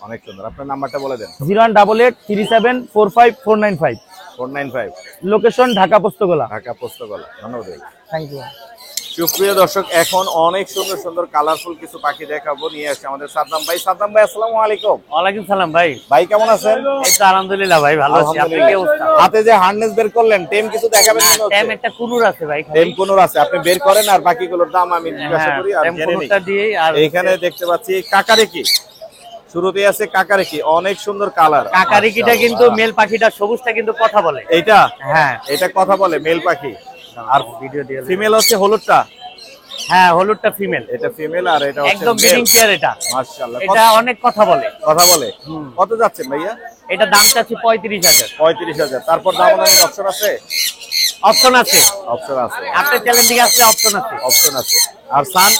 অনেক সুন্দর। আপনার নাম্বারটা বলে দেন। 01883745495। 495। লোকেশন ঢাকা পোস্তগোলা। ঢাকা পোস্তগোলা। ধন্যবাদ। Thank you. সুপ্রিয় দর্শক, এখন অনেক সুন্দর সুন্দর কালারফুল কিছু পাখি দেখাবো, নিয়ে আসছে আমাদের সাদ্দাম ভাই। সাদ্দাম ভাই আসসালামু আলাইকুম। ওয়ালাইকুম সালাম ভাই। ভাই কেমন আছেন? এই তো আলহামদুলিল্লাহ ভাই, ভালো আছি। আপনি কি অবস্থা? হাতে যে হার্নেস বের করলেন, টেম কিছু দেখাবেন মনে হচ্ছে? টাইম একটা কুনুর আছে ভাই। টেম কোনোর আছে, আপনি বের করেন, আর বাকিগুলোর দাম আমি জিজ্ঞাসা করি আর টাইম জেনে নিই। কুনুরটা দিয়েই। আর এইখানে দেখতে পাচ্ছি কাকারেকি, শুরুতে আছে কাকারেকি, অনেক সুন্দর কালার। কাকারিকিটা কিন্তু মেল পাখিটা সবুজটা কিন্তু কথা বলে। এইটা? হ্যাঁ, এটা কথা বলে, মেল পাখি। আর ভিডিও দিয়ে। ফিমেল হচ্ছে হলুদটা। হ্যাঁ, হলুদটা ফিমেল। এটা ফিমেল, আর এটা হচ্ছে একদম ব্রিডিং পেয়ার এটা। মাশাআল্লাহ। এটা অনেক কথা বলে। কথা বলে। কত যাচ্ছেন ভাইয়া? এটা দাম চাচ্ছি 35,000। 35,000। তারপর দামাদামির অপশন আছে? অপশন আছে, অপশন আছে। আপনার চ্যানেল দিকে আসলে অপশন আছে। অপশন আছে। আর সান?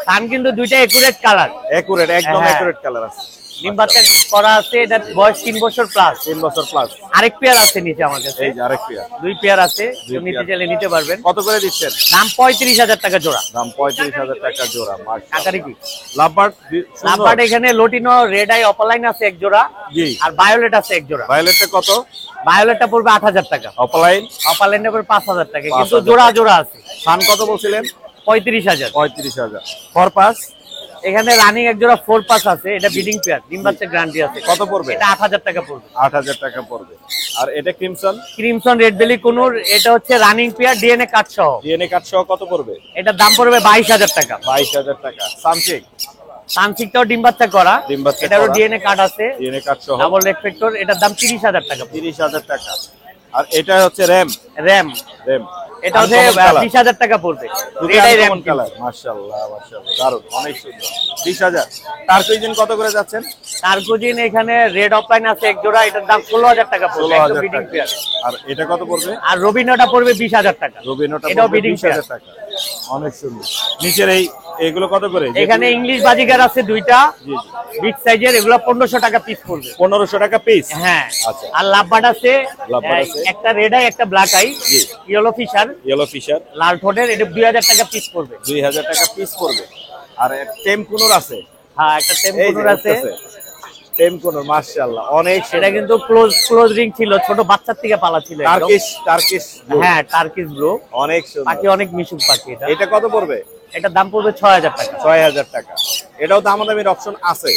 সান কিন্তু দুইটা একুরেট কালার, একুরেট, একদম হ্যাঁ। একুরেট কালার আছে। ডিম বাচ্চা করা আছে। এটা বয়স 3 বছর প্লাস। 3 বছর প্লাস। আরেক পেয়ার আছে নিচে আমার কাছে। এই যে আরেক পেয়ার। 2 পেয়ার আছে, দুই নিতে পেয়ার। চাইলে নিতে পারবেন। কত করে দিচ্ছেন? দাম 35,000 টাকা জোড়া। দাম 35,000 টাকা জোড়া। মাশাআল্লাহ। কাকারিকি লাভবার্ড লাভবার্ড এখানে লোটিনো রেড আই অপালাইন আছে এক জোড়া, জি। আর ভায়োলেট আছে এক জোড়া। ভায়োলেটটা কত? ভায়োলেটটা পড়বে 8,000 টাকা, অপলাইন অপালাইনটা পড়বে 5,000 টাকা, কিন্তু 5,000 জোড়া জোড়া আছে। সান কত বলছিলেন? 35,000। 35,000। ফরপাস? এখানে রানিং এক জোড়া 4 পাস আছে, এটা ব্রিডিং পেয়ার, ডিম বাচ্চার গ্যারান্টি আছে। কত পড়বে? এটা 8000 টাকা পড়বে। 8000 টাকা পড়বে। আর এটা ক্রিমসন রেড বেলি কোনুর, এটা হচ্ছে রানিং পেয়ার ডিএনএ কার্ড সহ। ডিএনএ কার্ড সহ কত পড়বে? এটার দাম পড়বে 22000 টাকা। 22000 টাকা। সানচিক, সানসিকটাও ডিম বাচ্চা করা, ডিম বাচ্চা এটারও করা। ডিএনএ কার্ড আছে, ডিএনএ কার্ড সহ ডাবল রেফ্লেক্টর, এটার দাম 30000 টাকা। 30000 টাকা। আর এটা হচ্ছে র‍্যাম, র‍্যাম এটা হচ্ছে 20000 টাকা পড়বে। রেডাই র‍্যাম কালার, মাশাআল্লাহ মাশাআল্লাহ, দারুণ, অনেক সুন্দর। 20000। টার্কুইজিন কত করে যাচ্ছেন? টার্কুজিন এখানে রেড অফলাইন আছে এক জোড়া, এটার দাম 16000 টাকা পড়বে, একটা 16000 ব্রিডিং টাকা। পেয়ার। আর এটা কত পড়বে? আর রবিনোটা পড়বে 20000 টাকা। রবিনোটা এটাও পড়বে ব্রিডিং 20000 টাকা। অনেক সুন্দর। নিচের এইগুলো কত করে? এখানে ইংলিশ বাজিগার আছে দুইটা, বিগ সাইজের, এগুলো 1500 টাকা পিস পড়বে। 1500 টাকা পিস। হ্যাঁ। আচ্ছা। আর লাভবার্ড আছে, লাভবার্ড আছে। একটা রেড আই, একটা ব্ল্যাক আই, ইয়েলো ফিশার, লাল ঠোঁটের, এটা 2000 টাকা পিস পড়বে। 2000 টাকা পিস পড়বে। আর টেম কুনুর আছে। হ্যাঁ, একটা টেম্পোর আছে। টেম কুনুর মাশাআল্লাহ অনেক সুন্দর। এটা কিন্তু ক্লোজ রিং ছিল, ছোট বাচ্চার থেকে পালা ছিল একদম। টার্কিশ হ্যাঁ, টার্কিশ ব্লু, অনেক সুন্দর। পাখি অনেক মিশুক পাখি। এটা কত পড়বে? এটার দাম পড়বে 6000 টাকা। 6000 টাকা। এটাও দামাদামির অপশন আছে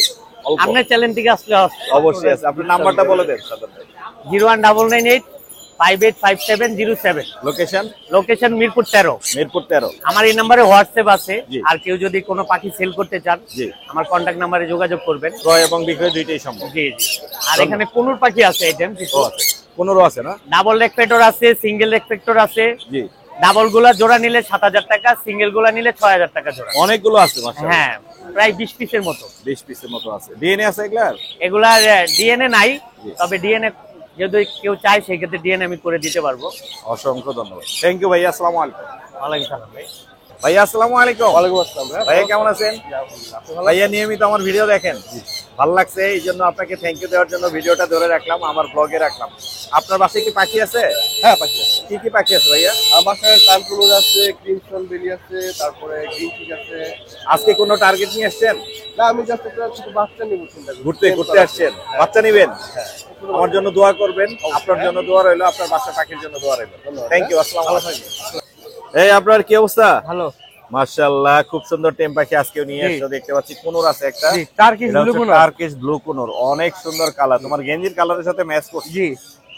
অল্প। আপনার চ্যানেল থেকে আসলে অবশ্যই আছে। আপনার নাম্বারটা বলে দেন সাদত ভাই। 01998585707। লোকেশন মিরপুর 13। মিরপুর 13। আমার এই নম্বরে হোয়াটসঅ্যাপ আছে, জি। আর কেউ যদি কোনো পাখি সেল করতে চান, জি, আমার কন্টাক্ট নাম্বারে যোগাযোগ করবেন। ক্রয় এবং বিক্রয় দুইটাই সম্ভব। জি জি। আর এখানে কোনুর পাখি আছে আইটেম কিছু, কোনুরও আছে না? ডাবল রেফ্লেক্টর আছে, সিঙ্গেল রেফ্লেক্টর আছে। জি। ডাবল গুলা জোড়া নিলে 7000 টাকা, সিঙ্গেল গুলা নিলে 6000 টাকা জোড়া। অনেকগুলো আছে মাশাআল্লাহ। হ্যাঁ, প্রায় 20 পিসের মতো। 20 পিসের মতো আছে। ডিএনএ আছে এগুলার? এগুলার ডিএনএ নাই, তবে ডিএনএ যদি কেউ চায় সেই ক্ষেত্রে ডিএনএ আমি করে দিতে পারবো। অসংখ্য ধন্যবাদ। থ্যাংক ইউ ভাইয়া, আসসালামু আলাইকুম। ওয়ালাইকুম সালাম ভাই। ভাইয়া আসসালামু আলাইকুম। ওয়ালাইকুম আসসালাম ভাই। ভাইয়া কেমন আছেন? ভাইয়া নিয়মিত আমার ভিডিও দেখেন, ভালো লাগছে, এই জন্য আপনাকে থ্যাংক ইউ দেওয়ার জন্য ভিডিওটা ধরে রাখলাম, আমার ব্লগে রাখলাম। আপনার বাসায় কি পাখি আছে? হ্যাঁ, পাখি আছে। কি কি পাখি আছে ভাইয়া? আমার বাসায় টার্কুলুর আছে, ক্রিমসন বেলি আছে, তারপরে গ্রিন চিক আছে। আজকে কোনো টার্গেট নিয়ে আসছেন? না, আমি জাস্ট একটা ছোট বাচ্চা নিব চিন্তা করি। ঘুরতে আসছেন, বাচ্চা নিবেন? আমার জন্য দোয়া করবেন, আপনার জন্য দোয়া রইলো, আপনার বাসা পাখির জন্য দোয়া রইলো। থ্যাংক ইউ, আসসালামু আলাইকুম। এই আপনার কি অবস্থা? হ্যালো। মাশাআল্লাহ, খুব সুন্দর টেম পাখি আজকেও নিয়ে আসছো, দেখতে পাচ্ছি। কোনুর আছে একটা, টার্কিশ ব্লু কোনুর। টার্কিশ ব্লু কোনুর, অনেক সুন্দর কালার, তোমার গেঞ্জির কালারের সাথে ম্যাচ করছে। জি।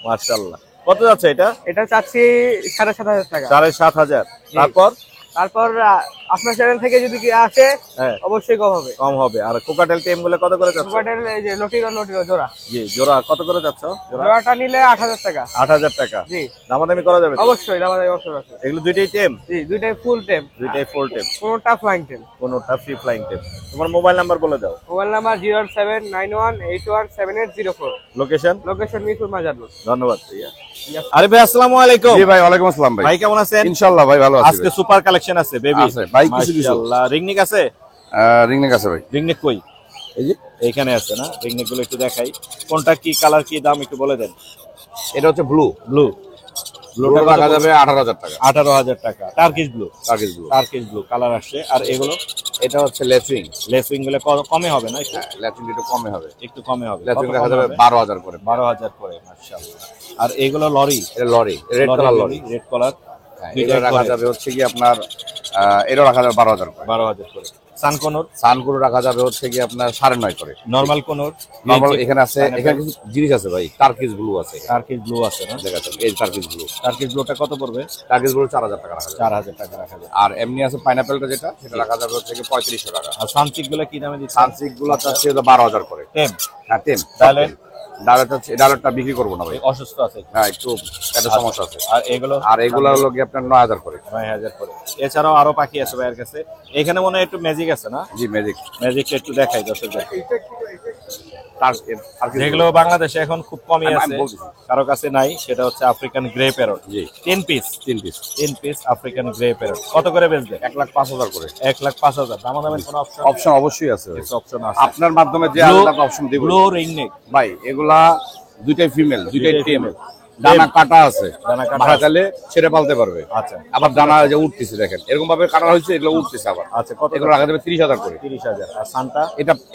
মাশাআল্লাহ। কত যাচ্ছে এটা? এটা চাচ্ছি 7500 টাকা। 7500। তারপর আপনার চ্যানেল থেকে যদি কি আসে, হ্যাঁ, অবশ্যই কম হবে। কম হবে। আর কোকাটেল টেম গুলো কত করে যাচ্ছে? কোকাটেল এই যে লটিনো জোড়া। জি, জোড়া কত করে যাচ্ছে? জোড়াটা নিলে 8000 টাকা। 8000 টাকা। জি। দামাদামি করা যাবে? অবশ্যই দামাদামি অবশ্যই আছে। এগুলো দুইটাই টেম? জি, দুইটাই ফুল টেম। দুইটাই ফুল টেম। কোনটা ফ্লাইং টেম, কোনটা ফ্রি ফ্লাইং টেম। তোমার মোবাইল নাম্বার বলে দাও। Mobile number 07918178004। Location? Location Mirpur Mazarpur. ধন্যবাদ ভাইয়া। আরে ভাই আসসালামু আলাইকুম। জি ভাই, ওয়ালাইকুম আসসালাম ভাই। ভাই কেমন আছেন? ইনশাআল্লাহ ভাই ভালো আছি। আজকে সুপার কালেকশন আছে বেবি। আছে ভাই, কিছু কিছু। মাশাআল্লাহ। রিংনিক আছে? রিংনেক আছে ভাই। রিংনিক কই? এই যে এইখানে আছে না? রিংনিক গুলো একটু দেখাই, কোনটা কি কালার, কি দাম একটু বলে দেন। এটা হচ্ছে ব্লু। ব্লুটা রাখা যাবে 18000 টাকা। 18000 টাকা। Turkish blue. Turkish blue colour আসছে। আর এগুলো? এটা হচ্ছে লেসিং। লেসিং গুলো কমে হবে না? একটু লেসিং একটু কমে হবে। একটু কমে হবে। লেসিং কত রাখা কমে যাবে হবে? 12000 করে। 12000 করে। মাশাআল্লাহ। আর এগুলো লরি? এটা lory, red colour lory. Red colour. এটা রাখা যাবে হচ্ছে কি আপনার, এটা রাখা যাবে 12000 করে। 12000 করে। সানকুনো রাখা যাবে হচ্ছে কি আপনার 9.5 করে। নরমাল কোনোর? নরমাল এখানে আছে, এখানে কিছু জিনিস আছে ভাই। টার্কিশ ব্লু আছে। টার্কিশ ব্লু আছে না? দেখা যাচ্ছে এই টার্কিশ ব্লু। টার্কিশ ব্লুটা কত পড়বে? টার্কিশ ব্লু 4000 টাকা রাখা যাবে। 4000 টাকা রাখা যাবে। আর এমনি আছে পাইনাপেলটা, যেটা সেটা রাখা যাবে হচ্ছে কি 3500 টাকা। আর সানচিক গুলো কি দামে দিচ্ছেন? সানসিক গুলো চাচ্ছে 12000 করে। টেম? হ্যাঁ, টেম। তাহলে ডালেরটা বিক্রি করবো না ভাই, অসুস্থ আছে। হ্যাঁ একটু একটা সমস্যা আছে। আর এগুলো? আর এগুলো হলো কি আপনার 9000 করে। 9000 করে। এছাড়াও আরো পাখি আছে ভাইয়ের কাছে। এখানে মনে হয় একটু ম্যাজিক আছে না? জি, ম্যাজিকটা একটু দেখাই দর্শকদের। টার্কিশ যেগুলো বাংলাদেশে এখন খুব কমই আছে, কারো কাছে নাই, সেটা হচ্ছে আফ্রিকান গ্রে প্যারট। জি, 10 piece. 3 piece African grey parrot কত করে বেচবে? 1,05,000 করে। 1,05,000। দামাদামের কোনো অপশন অবশ্যই আছে। অপশন আছে আপনার মাধ্যমে যে অপশন দিব ব্লু রিংনেক ভাই। এগুলা দুইটাই ফিমেল, দুইটাই টেম। দানা কাটা আছে, বাসা চাইলে ছেড়ে পালতে পারবে। আচ্ছা। আবার দানা যে উঠতেছে দেখেন, এরকম ভাবে কাটা হয়েছে, এগুলো উঠতেছে আবার। আচ্ছা, কত? এগুলো রাখা যাবে 30000 করে। 30000। আর সানটা?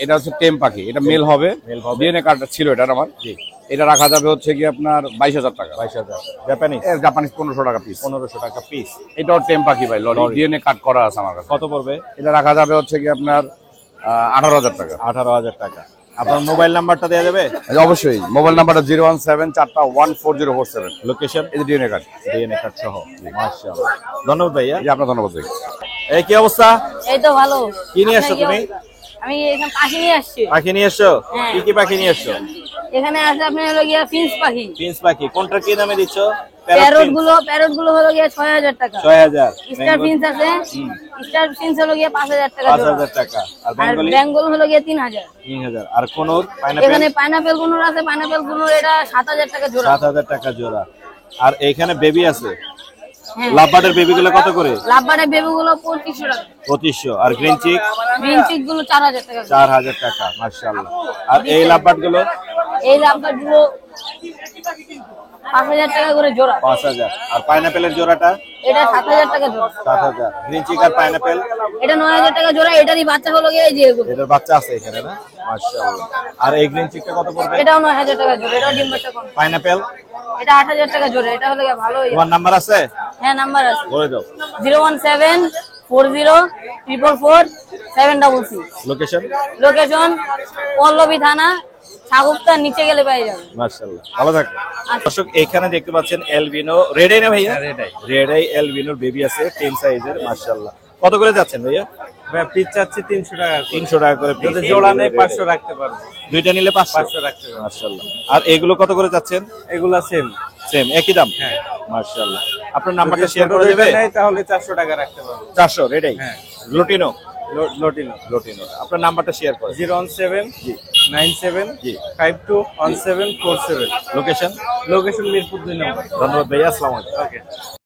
এটা হচ্ছে টেম পাখি, এটা মেল হবে। ডিএনএ কার্ডটা ছিল এটা আমার। জি। এটা রাখা যাবে হচ্ছে কি আপনার 22000 টাকা। 22000। জাপানিজ? জাপানিজ 1500 টাকা পিস। 1500 টাকা পিস। এটাও টেম পাখি ভাই, লরি, ডিএনএ কার্ড করা আছে আমার কাছে। কত পড়বে? এটা রাখা যাবে হচ্ছে কি আপনার 18,000 টাকা। 18,000 টাকা। আপনার মোবাইল নাম্বারটা দেওয়া যাবে? অবশ্যই মোবাইল নাম্বারটা 017 লোকেশন এই ডিএনএ কার্ড। ডিএনএ কার্ড সহ। মাশাআল্লাহ, ধন্যবাদ ভাইয়া। জি আপনার ধন্যবাদ ভাই। এই কি অবস্থা? এই তো ভালো। কি নিয়ে আসছো তুমি? আমি এখানে পাখি নিয়ে আসছি। পাখি নিয়ে এসছো? হ্যাঁ। কি কি পাখি নিয়ে এসছো? এখানে আছে আপনার হলো গিয়া ফিন্স পাখি। প্রিন্স পাখি কোনটা কি দামে দিচ্ছ? প্যারট গুলো হলো গিয়া 6,000 টাকা। 6,000। স্টার প্রিন্স আছে, স্টার প্রিন্স হলো গিয়া 5,000 টাকা জোড়া। 5,000 টাকা। আর আর বেঙ্গলি? বেঙ্গল হলো গিয়া 3,000। 3,000। আর কোনোর পাইনাপেল? এখানে পাইনাপেল গুনোর আছে, পাইনাপেল গুনোর এটা 7,000 টাকা জোড়া। 7,000 টাকা জোড়া। আর এখানে বেবি আছে? হ্যাঁ। লাভবার্ডের বেবি গুলো কত করে? লাভবার্ডের বেবি গুলো 2,500 টাকা। 2,500। আর গ্রিন চিক? গ্রিন চিক গুলো 4,000 টাকা। 4,000 টাকা। মাশাআল্লাহ। আর এই লাভবার্ড গুলো? এই লাভবার্ড গুলো 5,000 টাকা করে জোড়া। 5,000। আর পাইনাপেলের জোড়াটা? এটা 7,000 টাকা জোড়া। 7,000। গ্রিন চিক আর পাইনাপেল? এটা 9,000 টাকা জোড়া। এটারই বাচ্চা হলো গিয়ে এই যে এগুলো। এটার বাচ্চা আছে এখানে না? মাশাআল্লাহ। আর এই গ্রিন চিকটা কত পড়বে? এটাও 9,000 টাকা জোড়া। এটাও ডিম বাচ্চা কম। পাইনাপেল? এটা 8,000 টাকা জোড়া। এটা হলো গিয়ে ভালো। তোমার নাম্বার আছে? হ্যাঁ, নাম্বার আছে। বলে দাও। 01740447766। লোকেশন? লোকেশন পল্লবী থানা, সাগুপ্তার নিচে গেলে পেয়ে যাবে। মাশাআল্লাহ, ভালো থাকো। দর্শক এখানে দেখতে পাচ্ছেন এলবিনো রেড আই না ভাইয়া? রেড আই এলবিনোর বেবি আছে 10 সাইজের। মাশাআল্লাহ। কত করে যাচ্ছেন ভাইয়া? ভাই পিস চাচ্ছি 300 টাকা। 300 টাকা করে piece। যদি জোড়া নেই 500 রাখতে পারবো। দুইটা নিলে 500 রাখতে পারবো। মাশাআল্লাহ। আর এগুলো কত করে যাচ্ছেন? এগুলা সেম। সেম একই দাম? হ্যাঁ। মাশাআল্লাহ। আপনার নাম্বারটা শেয়ার করে দেবে? নেই তাহলে 400 টাকা রাখতে পারবো। 400 রেড আই? হ্যাঁ। লুটিনো? লটিনো। লুটিনো। আপনার নাম্বারটা শেয়ার করে। 01797521747। লোকেশন? লোকেশন মিরপুর 2 নম্বর। ধন্যবাদ ভাইয়া, আসসালামু আলাইকুম। ওকে।